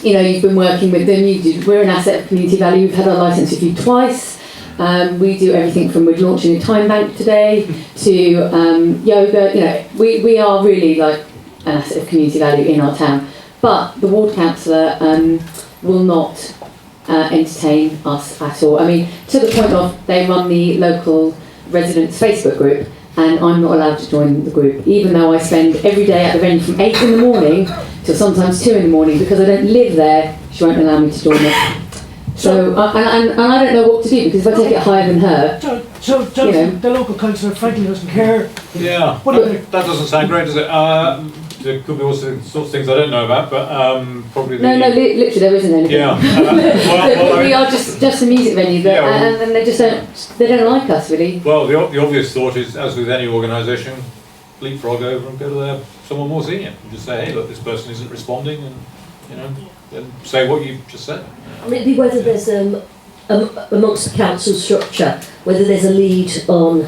You've been working with them. We're an asset of community value. We've had our licence with you twice. We do everything from we're launching a time bank today to yoga. We are really like an asset of community value in our town. But the ward councillor will not entertain us at all. I mean, to the point of they run the local residents' Facebook group, and I'm not allowed to join the group, even though I spend every day at the venue from 8 in the morning till sometimes 2 in the morning, because I don't live there. She won't allow me to join it. So, and I don't know what to do, because if I take it higher than her, So You know. the local councillor frankly doesn't care. Yeah, What do you think? that doesn't sound great, does it? There could be all sorts of things I don't know about, but probably the... no, literally there isn't anything. Yeah. We are just a music venue, but, and then they don't like us really. Well, the obvious thought is, as with any organisation, leapfrog over and go to someone more senior and just say, hey, look, this person isn't responding, and then say what you've just said. I mean, it'd be whether there's amongst the council structure, whether there's a lead on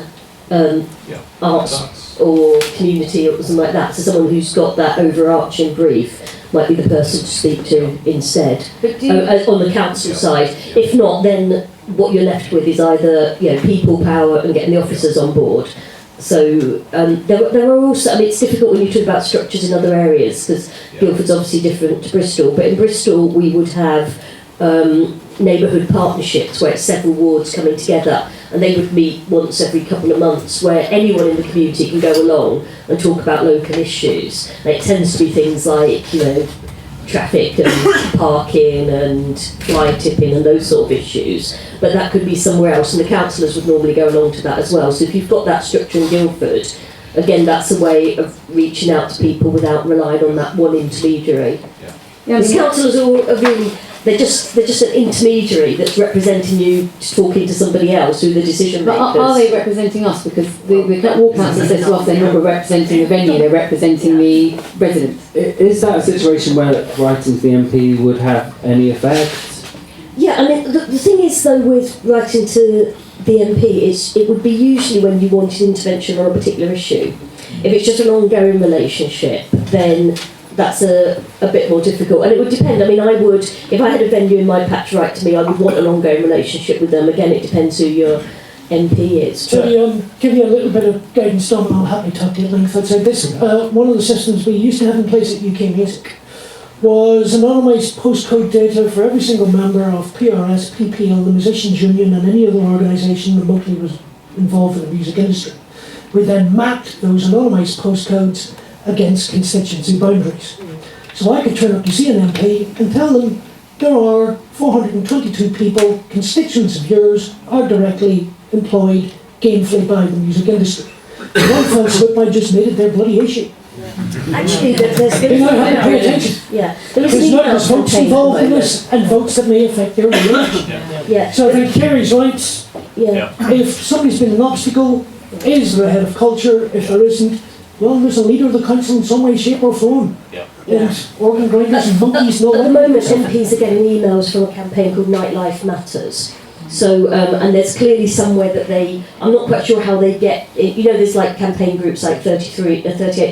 arts or community or something like that. So someone who's got that overarching brief might be the person to speak to instead. But On the council side. If not, then what you're left with is either people power and getting the officers on board. So there are also, I mean, it's difficult when you talk about structures in other areas, because Guildford's obviously different to Bristol, but in Bristol we would have neighbourhood partnerships where it's several wards coming together, and they would meet once every couple of months where anyone in the community can go along and talk about local issues. And it tends to be things like, traffic and parking and fly tipping and those sort of issues, but that could be somewhere else, and the councillors would normally go along to that as well. So if you've got that structure in Guildford, again, that's a way of reaching out to people without relying on that one intermediary. Because councillors are really, they're just an intermediary that's representing you, talking to somebody else who the decision makers. But are they representing us? Because the ward council says to us they're not representing the venue, they're representing the residents. Is that a situation where writing to the MP would have any effect? Yeah, I mean, the thing is though with writing to the MP is it would be usually when you wanted intervention on a particular issue. If it's just an ongoing relationship, then that's a bit more difficult, and it would depend. I mean, I would, if I had a venue in my patch write to me, I would want an ongoing relationship with them. Again, it depends who your MP is. To give you a little bit of guidance, Dom, and I'll happily talk to you at length outside this. One of the systems we used to have in place at UK Music was anonymised postcode data for every single member of PRS, PPL, the Musicians Union, and any other organisation remotely was involved in the music industry. We then mapped those anonymised postcodes against constituency boundaries. So I could turn up to see an MP and tell them there are 422 people, constituents of yours, are directly employed gainfully by the music industry. In one fell swoop, I just made it their bloody issue. Actually, there's They now have to pay attention. Yeah, there is Because an now email there's votes campaign involved at in the this, and votes that may affect their election. Yeah. So I think Kerry's right. Yeah. If somebody's been an obstacle, is there a head of culture? If there isn't, well, there's a leader of the council in some way, shape or form. Yeah. And organ grinders and monkeys and all At the that. moment, MPs are getting emails from a campaign called Nightlife Matters. So, and there's clearly somewhere that I'm not quite sure how they get, there's like campaign groups like 38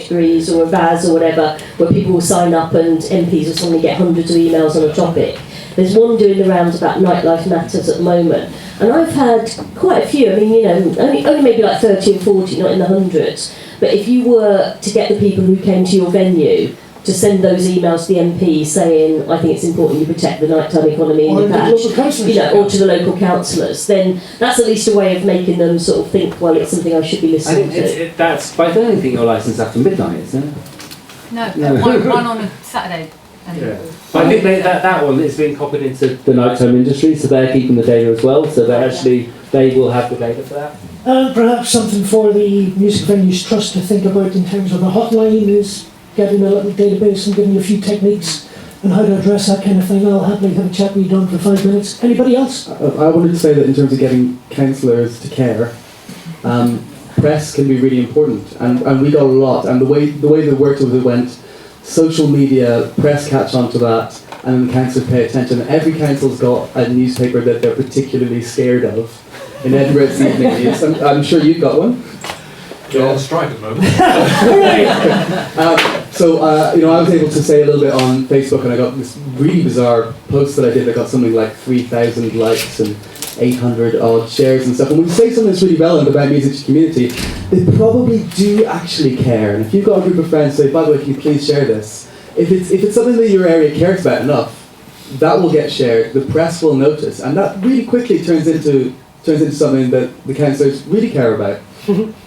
Degrees or a VAS or whatever, where people will sign up and MPs will suddenly get hundreds of emails on a topic. There's one doing the rounds about Nightlife Matters at the moment. And I've had quite a few, I mean, only maybe like 30 and 40, not in the hundreds. But if you were to get the people who came to your venue to send those emails to the MP saying, I think it's important you protect the nighttime economy in Or your the patch, local councillors. or to the local councillors, then that's at least a way of making them sort of think, well, it's something I should be I listening think to. that's, but I don't think your licence after midnight, isn't it? No, one on a Saturday. But I think that one is being copied into the nighttime industry, so they're keeping the data as well, so they will have the data for that. And perhaps something for the Music Venues Trust to think about in terms of a hotline is getting a little database and giving you a few techniques on how to address that kind of thing. I'll happily have a chat with you, Don, for 5 minutes. Anybody else? I wanted to say that in terms of getting councillors to care, press can be really important, and we got a lot. And the way the work was, it went, social media, press catch on to that, and then councillors pay attention. Every council's got a newspaper that they're particularly scared of. In Edinburgh, it's the Evening News. I'm sure you've got one. You're on strike at the moment. So I was able to say a little bit on Facebook, and I got this really bizarre post that I did that got something like 3,000 likes and 800 odd shares and stuff. And when you say something that's really relevant about music community, they probably do actually care. And if you've got a group of friends, say, by the way, can you please share this? If it's something that your area cares about enough, that will get shared. The press will notice, and that really quickly turns into something that the councillors really care about.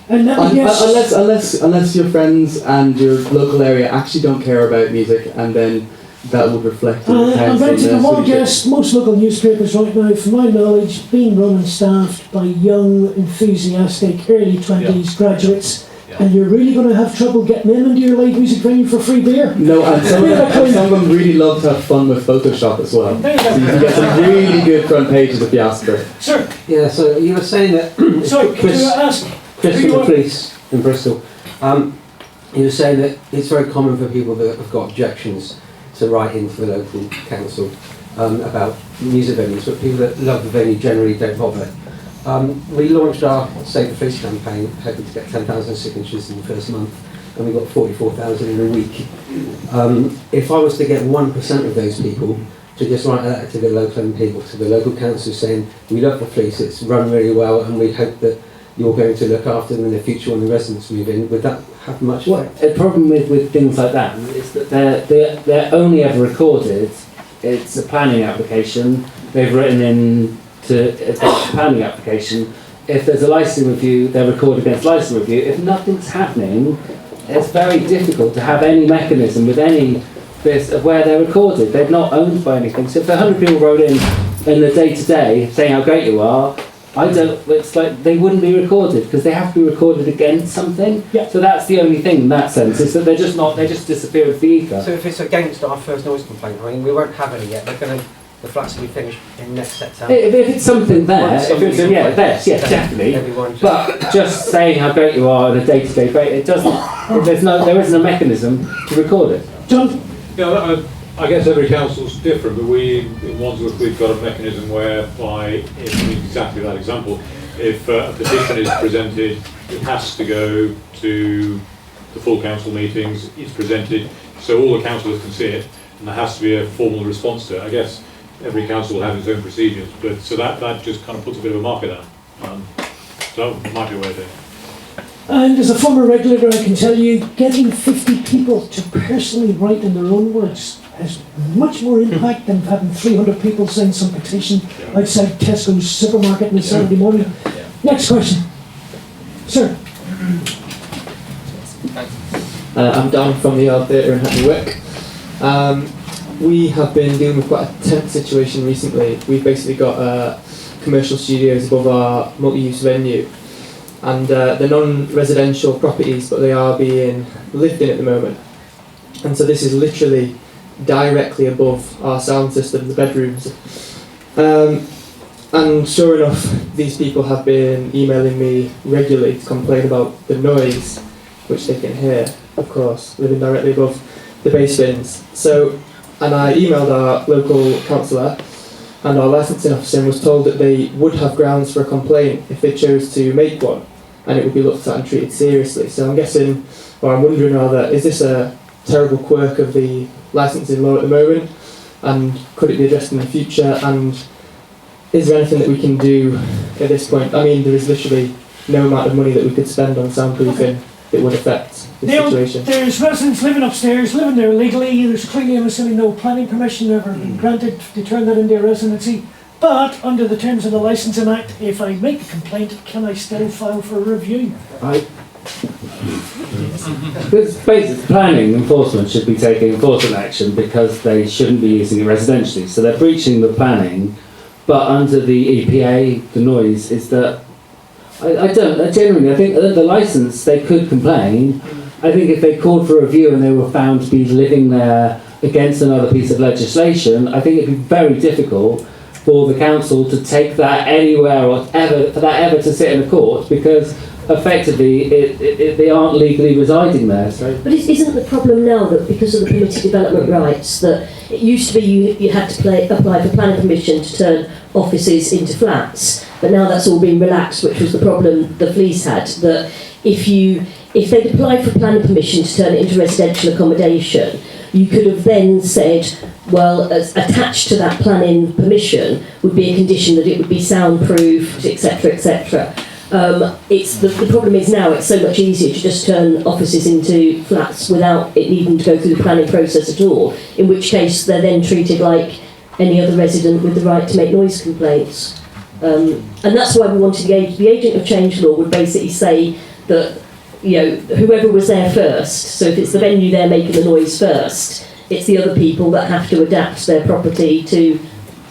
And unless your friends and your local area actually don't care about music, and then that would reflect I'm the renting a city. modest, most local newspapers right now, from my knowledge, being run and staffed by young, enthusiastic, early 20s graduates. Yeah. And you're really going to have trouble getting them into your live music venue for free beer? No, and some of them really love to have fun with Photoshop as well. There you So you go. can get some really good front pages if you ask for it. Sir, Yeah, so you were saying that sorry, could you ask? Chris who from you the are? police in Bristol, you were saying that it's very common for people that have got objections to write into the local council about music venues, but people that love the venue generally don't bother. We launched our Save the Police campaign, hoping to get 10,000 signatures in the first month, and we got 44,000 in a week. If I was to get 1% of those people to just write a letter to the local MP or to the local council saying, we love the police, it's run really well, and we hope that you're going to look after them in the future when the residents move in, would that have much effect? The problem with things like that is that they're only ever recorded. It's a planning application. They've written in to a planning application. If there's a licensing review, they're recorded against licensing review. If nothing's happening, it's very difficult to have any mechanism with any bit of where they're recorded. They're not owned by anything. So if 100 people wrote in the day-to-day saying how great you are, it's like they wouldn't be recorded because they have to be recorded against something. Yeah. So that's the only thing in that sense, is that they just disappear with the ether. So if it's against our first noise complaint, I mean, we won't have any yet. The flats will be finished in next September. If it's something there, yes, definitely. Everyone But just saying how great you are on a day-to-day basis, it doesn't. There isn't a mechanism to record it. John? Yeah, I guess every council's different, but in Wandsworth we've got a mechanism whereby, in exactly that example, if a petition is presented, it has to go to the full council meetings, it's presented, so all the councillors can see it, and there has to be a formal response to it. I guess every council will have its own procedures, but so that just kind of puts a bit of a marker down. So that might be a way of doing it. And as a former regulator, I can tell you, getting 50 people to personally write in their own words has much more impact than having 300 people sign some petition outside Tesco's supermarket on a Saturday morning. Next question. Sir. I'm Dan from the Yard Theatre in Hackney Wick. We have been dealing with quite a tense situation recently. We've basically got commercial studios above our multi-use venue, and they're non-residential properties, but they are being lived in at the moment. And so this is literally directly above our sound system, the bedrooms. And sure enough, these people have been emailing me regularly to complain about the noise, which they can hear, of course, living directly above the bass bins. And I emailed our local councillor and our licensing officer and was told that they would have grounds for a complaint if they chose to make one, and it would be looked at and treated seriously. So I'm guessing, or I'm wondering rather, is this a terrible quirk of the licensing law at the moment, and could it be addressed in the future, and is there anything that we can do at this point? I mean, there is literally no amount of money that we could spend on soundproofing that would affect this Neil, situation. there's residents living upstairs, living there legally. There's clearly, I'm assuming, no planning permission ever been granted to turn that into a residency. But under the terms of the Licensing Act, if I make a complaint, can I still file for a review? Because basically, planning enforcement should be taking enforcement action because they shouldn't be using it residentially. So they're breaching the planning, but under the EPA, the noise is that I think the licence, they could complain. I think if they called for a review and they were found to be living there against another piece of legislation, I think it'd be very difficult for the council to take that anywhere or ever, for that ever to sit in a court, because effectively they aren't legally residing there. So. But isn't the problem now that because of the permitted development rights, that it used to be you had to apply for planning permission to turn offices into flats, but now that's all been relaxed, which was the problem the police had, that if they'd applied for planning permission to turn it into residential accommodation, you could have then said, well, as attached to that planning permission would be a condition that it would be soundproofed, etc., etc. The problem is now it's so much easier to just turn offices into flats without it needing to go through the planning process at all, in which case they're then treated like any other resident with the right to make noise complaints. And that's why we wanted the agent of change law would basically say that, you know, whoever was there first, so if it's the venue they're making the noise first, It's the other people that have to adapt their property to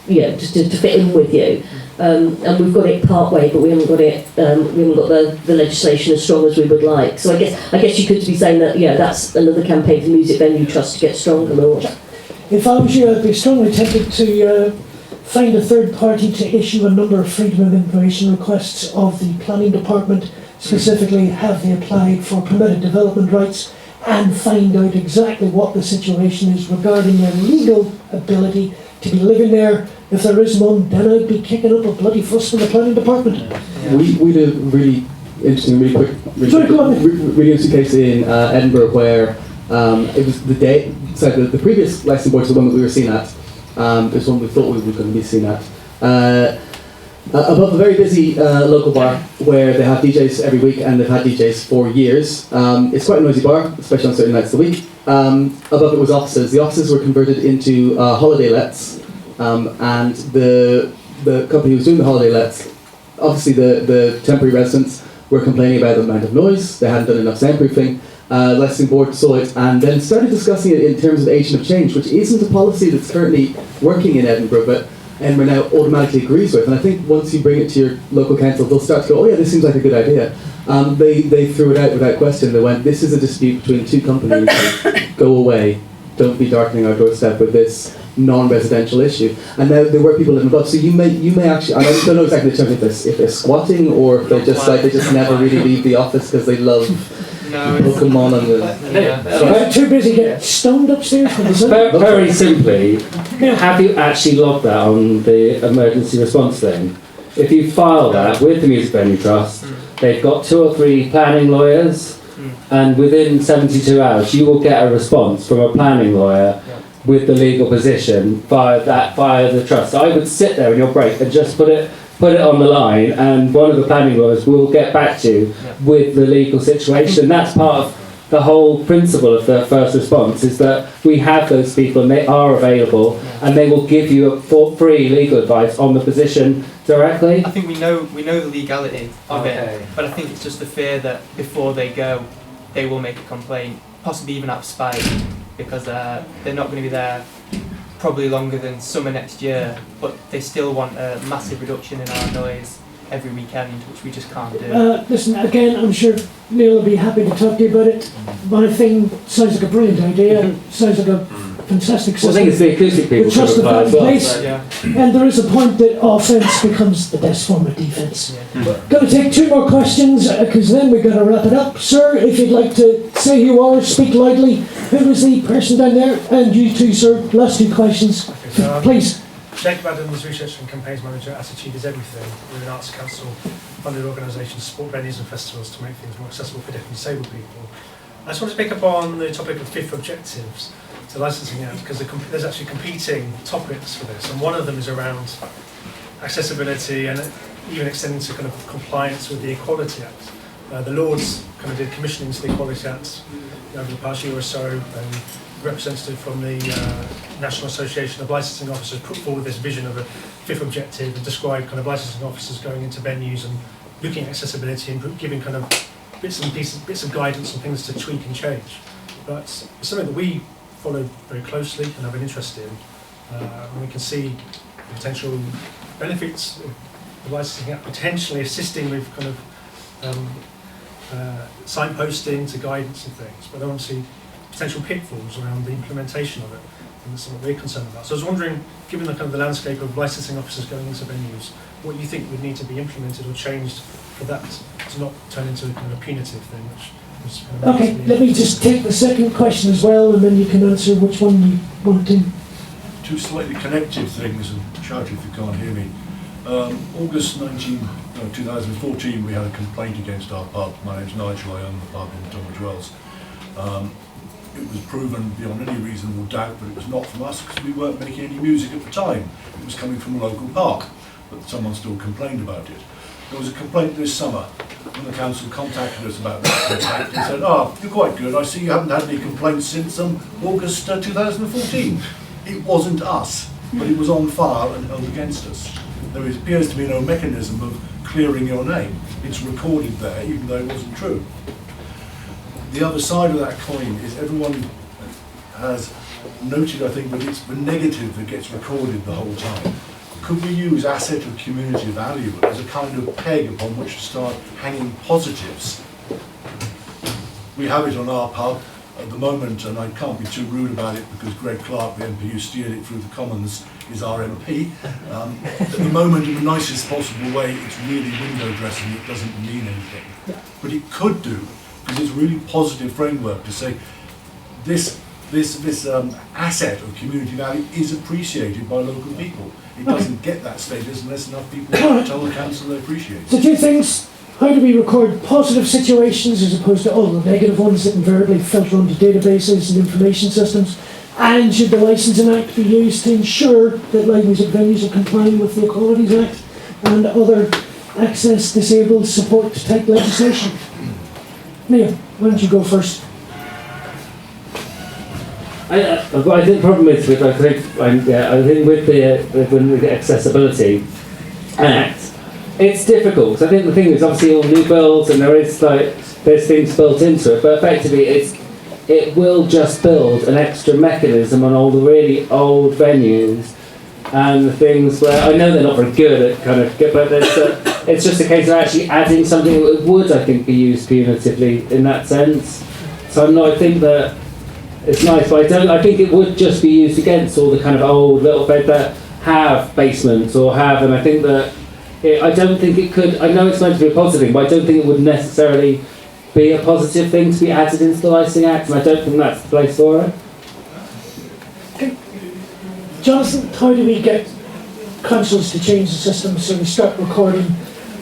fit in with you. And we've got it part way, but we haven't got it. We haven't got the legislation as strong as we would like. So I guess you could be saying that that's another campaign for Music Venue Trust to get stronger, Lord. If I was you, I'd be strongly tempted to find a third party to issue a number of freedom of information requests of the planning department, specifically have they applied for permitted development rights, and find out exactly what the situation is regarding their legal ability to be living there. If there is one, then I'd be kicking up a bloody fuss from the planning department. Yeah. We did a really interesting, really interesting case in Edinburgh where it was the day. So the previous licensing board is the one that we were seen at. This one we thought we were going to be seen at. Above a very busy local bar where they have DJs every week, and they've had DJs for years. It's quite a noisy bar, especially on certain nights of the week. Above it was offices. The offices were converted into holiday lets, and the company who was doing the holiday lets, obviously the temporary residents were complaining about the amount of noise. They hadn't done enough soundproofing. Licensing board saw it and then started discussing it in terms of agent of change, which isn't a policy that's currently working in Edinburgh, but Edinburgh now automatically agrees with. And I think once you bring it to your local council, they'll start to go, oh yeah, this seems like a good idea. They threw it out without question. They went, this is a dispute between two companies. Go away. Don't be darkening our doorstep with this non-residential issue. And now there were people living above, so you may actually, I don't know exactly if they're squatting or if they're just like, they just never really leave the office because they love Pokemon and They're too busy getting stoned upstairs for the Very simply, have you actually logged that on the emergency response thing? If you file that with the Music Venue Trust, they've got 2 or 3 planning lawyers, and within 72 hours you will get a response from a planning lawyer with the legal position via the trust. So I would sit there in your break and just put it on the line, and one of the planning lawyers will get back to you with the legal situation. That's part of the whole principle of the first response, is that we have those people and they are available and they will give you free legal advice on the position directly. I think we know the legality of it, but I think it's just the fear that before they go, they will make a complaint, possibly even out of spite, because they're not going to be there probably longer than summer next year, but they still want a massive reduction in our noise every weekend, which we just can't do. Listen, again, I'm sure Niall will be happy to talk to you about it. My thing sounds like a brilliant idea, sounds like a fantastic system. I think it's the acoustic people trust should apply as well. Place. And there is a point that offence becomes the best form of defence. Going to take 2 more questions, because then we've got to wrap it up. Sir, if you'd like to say who you are, speak loudly. Who was the person down there? And you too, sir. Last 2 questions. Okay, please. Jacob Adams, Research and Campaigns Manager, Attitude is Everything. We're an arts council funded organisation to support venues and festivals to make things more accessible for deaf and disabled people. I just want to pick up on the topic of 5th objectives to Licensing Act, because there's actually competing topics for this, and one of them is around accessibility and even extending to kind of compliance with the Equality Act. The Lords kind of did commissioning to the Equality Act over the past year or so, and a representative from the National Association of Licensing Officers put forward this vision of a 5th objective and described kind of licensing officers going into venues and looking at accessibility and giving kind of bits of guidance and things to tweak and change. But it's something that we follow very closely and have an interest in. And we can see the potential benefits of the Licensing Act potentially assisting with kind of signposting to guidance and things, but obviously potential pitfalls around the implementation of it, and that's something we're concerned about. So I was wondering, given the kind of the landscape of licensing officers going into venues, what you think would need to be implemented or changed for that to not turn into a kind of a punitive thing, which was kind of Okay, let me just take the second question as well, and then you can answer which one you want to. 2 slightly connected things, and shout if you can't hear me. August 2014, we had a complaint against our pub. My name's Nigel, I own the pub in Tunbridge Wells. It was proven beyond any reasonable doubt that it was not from us, because we weren't making any music at the time. It was coming from a local park, but someone still complained about it. There was a complaint this summer, and the council contacted us about that complaint and said, you're quite good, I see you haven't had any complaints since August 2014. It wasn't us, but it was on file and held against us. There appears to be no mechanism of clearing your name. It's recorded there, even though it wasn't true. The other side of that coin is everyone has noted, I think, but it's the negative that gets recorded the whole time. Could we use asset of community value as a kind of peg upon which to start hanging positives? We have it on our pub at the moment, and I can't be too rude about it because Greg Clark, the MP who steered it through the Commons, is our MP. At the moment, in the nicest possible way, it's really window dressing, it doesn't mean anything. But it could do, because it's a really positive framework to say this asset of community value is appreciated by local people. It doesn't get that status unless enough people tell the council they appreciate it. So two things. How do we record positive situations as opposed to all the negative ones that invariably filter onto databases and information systems? And should the Licensing Act be used to ensure that live music venues are complying with the Equalities Act and other access disabled support type legislation? Niall, why don't you go first? I think the problem is with I think with the Accessibility Act, it's difficult. I think the thing is obviously all new builds and there's things built into it, but effectively it will just build an extra mechanism on all the really old venues and the things where I know they're not very good at but it's just a case of actually adding something that would, I think, be used punitively in that sense. So I think that it's nice, but I think it would just be used against all the kind of old little beds that have basements and I think that I don't think it could, I know it's meant to be a positive thing, but I don't think it would necessarily be a positive thing to be added into the Licensing Act, and I don't think that's the place for it. Okay. Jonathan, how do we get councils to change the system so we start recording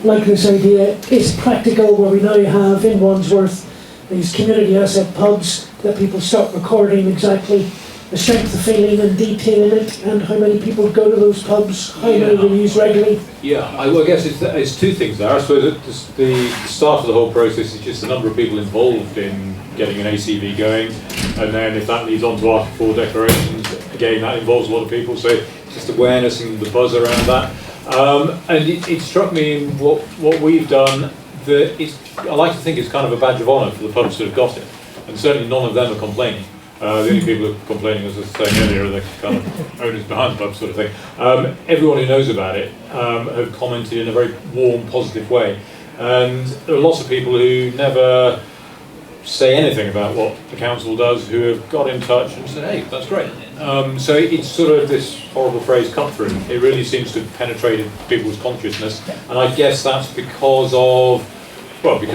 like this idea is practical, where we now have in Wandsworth these community asset pubs that people start recording exactly the strength of feeling and detailing it, and how many people go to those pubs, how many they use regularly? Yeah, I guess it's two things there. I suppose the start of the whole process is just the number of people involved in getting an ACV going, and then if that leads on to Article 4 declarations, again that involves a lot of people, so just awareness and the buzz around that. And it struck me in what we've done that I like to think it's kind of a badge of honour for the pubs that have got it, and certainly none of them are complaining. The only people who are complaining, as I was saying earlier, are the kind of owners behind the pub sort of thing. Everyone who knows about it have commented in a very warm, positive way. And there are lots of people who never say anything about what the council does who have got in touch and said, hey, that's great. So it's sort of this horrible phrase, cut through. It really seems to have penetrated people's consciousness. And I guess that's because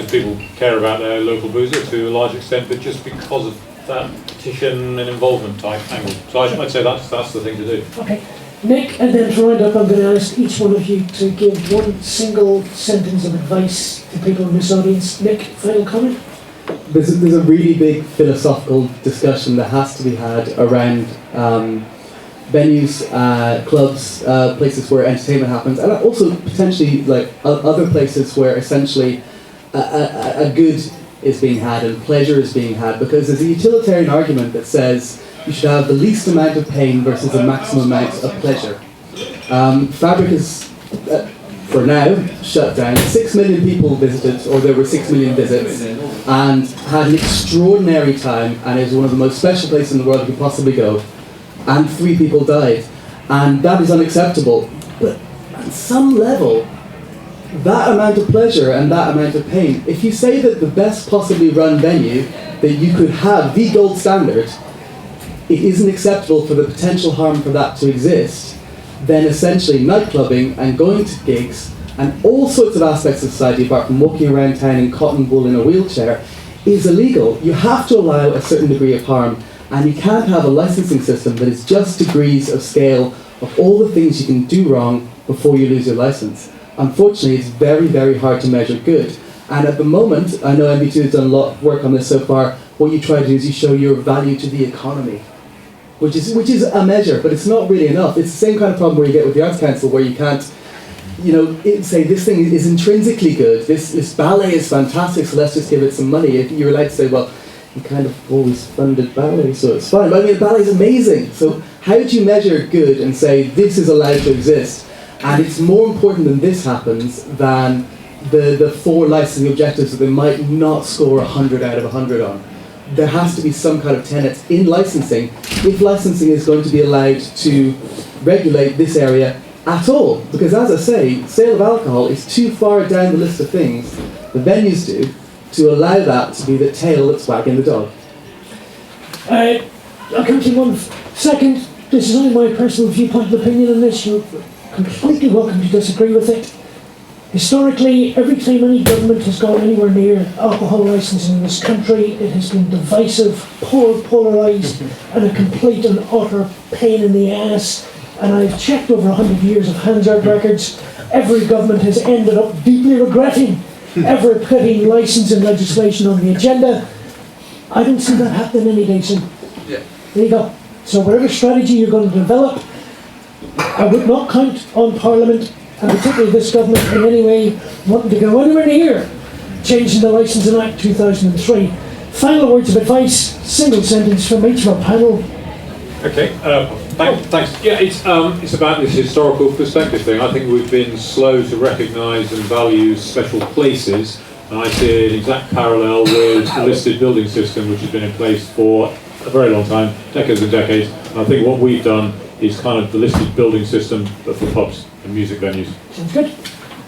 people care about their local boozer to a large extent, but just because of that petition and involvement type angle. So I'd say that's the thing to do. Okay. Nick, and then to round up, I'm going to ask each one of you to give one single sentence of advice to people in this audience. Nick, final comment? There's a really big philosophical discussion that has to be had around venues, clubs, places where entertainment happens, and also potentially like other places where essentially a good is being had and pleasure is being had, because there's a utilitarian argument that says you should have the least amount of pain versus the maximum amount of pleasure. Fabric is, for now, shut down. 6 million people visited, or there were 6 million visits, and had an extraordinary time, and it was one of the most special places in the world you could possibly go. And 3 people died. And that is unacceptable. But at some level, that amount of pleasure and that amount of pain, if you say that the best possibly run venue that you could have, the gold standard, it isn't acceptable for the potential harm for that to exist, then essentially nightclubbing and going to gigs and all sorts of aspects of society, apart from walking around town in cotton wool in a wheelchair, is illegal. You have to allow a certain degree of harm, and you can't have a licensing system that is just degrees of scale of all the things you can do wrong before you lose your license. Unfortunately, it's very, very hard to measure good. And at the moment, I know MB2 has done a lot of work on this so far, what you try to do is you show your value to the economy, which is a measure, but it's not really enough. It's the same kind of problem where you get with the Arts Council, where you can't, say this thing is intrinsically good, this ballet is fantastic, so let's just give it some money. If you're allowed to say, well, you kind of always funded ballet, so it's fine. But I mean, ballet is amazing. So how do you measure good and say this is allowed to exist? And it's more important than this happens than the 4 licensing objectives that they might not score 100 out of 100 on. there has to be some kind of tenet in licensing if licensing is going to be allowed to regulate this area at all. Because as I say, sale of alcohol is too far down the list of things the venues do to allow that to be the tail that's wagging the dog. I'll come to you one second. This is only my personal viewpoint and opinion on this. You're completely welcome to disagree with it. Historically, every time any government has gone anywhere near alcohol licensing in this country, it has been divisive, polarised, and a complete and utter pain in the ass. And I've checked over 100 years of Hansard records. Every government has ended up deeply regretting ever putting licensing legislation on the agenda. I don't see that happening any day soon. Yeah. There you go. So whatever strategy you're going to develop, I would not count on Parliament, and particularly this government, in any way wanting to go anywhere near changing the Licensing Act 2003. Final words of advice, single sentence from each of our panel. Okay, thanks. Yeah, it's about this historical perspective thing. I think we've been slow to recognise and value special places, and I see an exact parallel with the listed building system, which has been in place for a very long time, decades and decades. And I think what we've done is kind of the listed building system, but for pubs and music venues. Sounds good.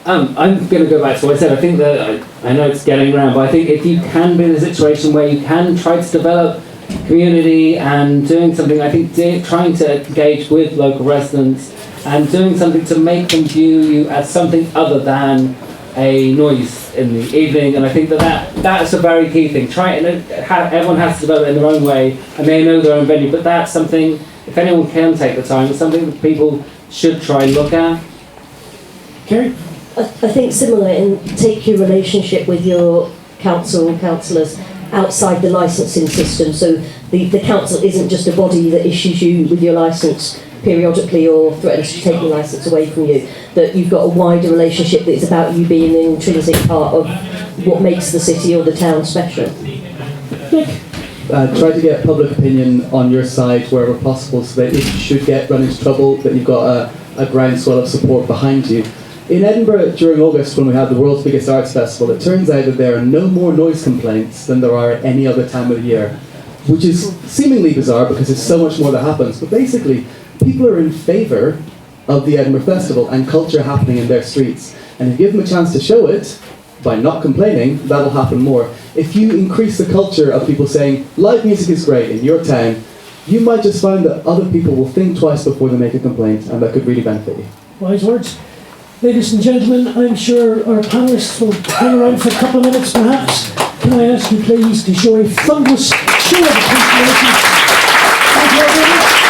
I'm going to go back to what I said. I think that, I know it's getting around, but I think if you can be in a situation where you can try to develop community and doing something, I think trying to engage with local residents and doing something to make them view you as something other than a noise in the evening, and I think that's a very key thing. Everyone has to develop it in their own way, and they know their own venue, but that's something, if anyone can take the time, it's something that people should try and look at. Kerry? I think similar in take your relationship with your council and councillors outside the licensing system. So the council isn't just a body that issues you with your licence periodically or threatens to take your licence away from you. That you've got a wider relationship that is about you being an intrinsic part of what makes the city or the town special. Try to get public opinion on your side wherever possible, so that if you should get run into trouble, that you've got a groundswell of support behind you. In Edinburgh, during August, when we had the world's biggest arts festival, it turns out that there are no more noise complaints than there are any other time of the year, which is seemingly bizarre because there's so much more that happens. But basically, people are in favour of the Edinburgh Festival and culture happening in their streets. And if you give them a chance to show it, by not complaining, that'll happen more. If you increase the culture of people saying, live music is great in your town, you might just find that other people will think twice before they make a complaint, and that could really benefit you. Wise words. Ladies and gentlemen, I'm sure our panellists will hang around for a couple of minutes perhaps. Can I ask you please to show a thunderous show of appreciation? Thank you very much.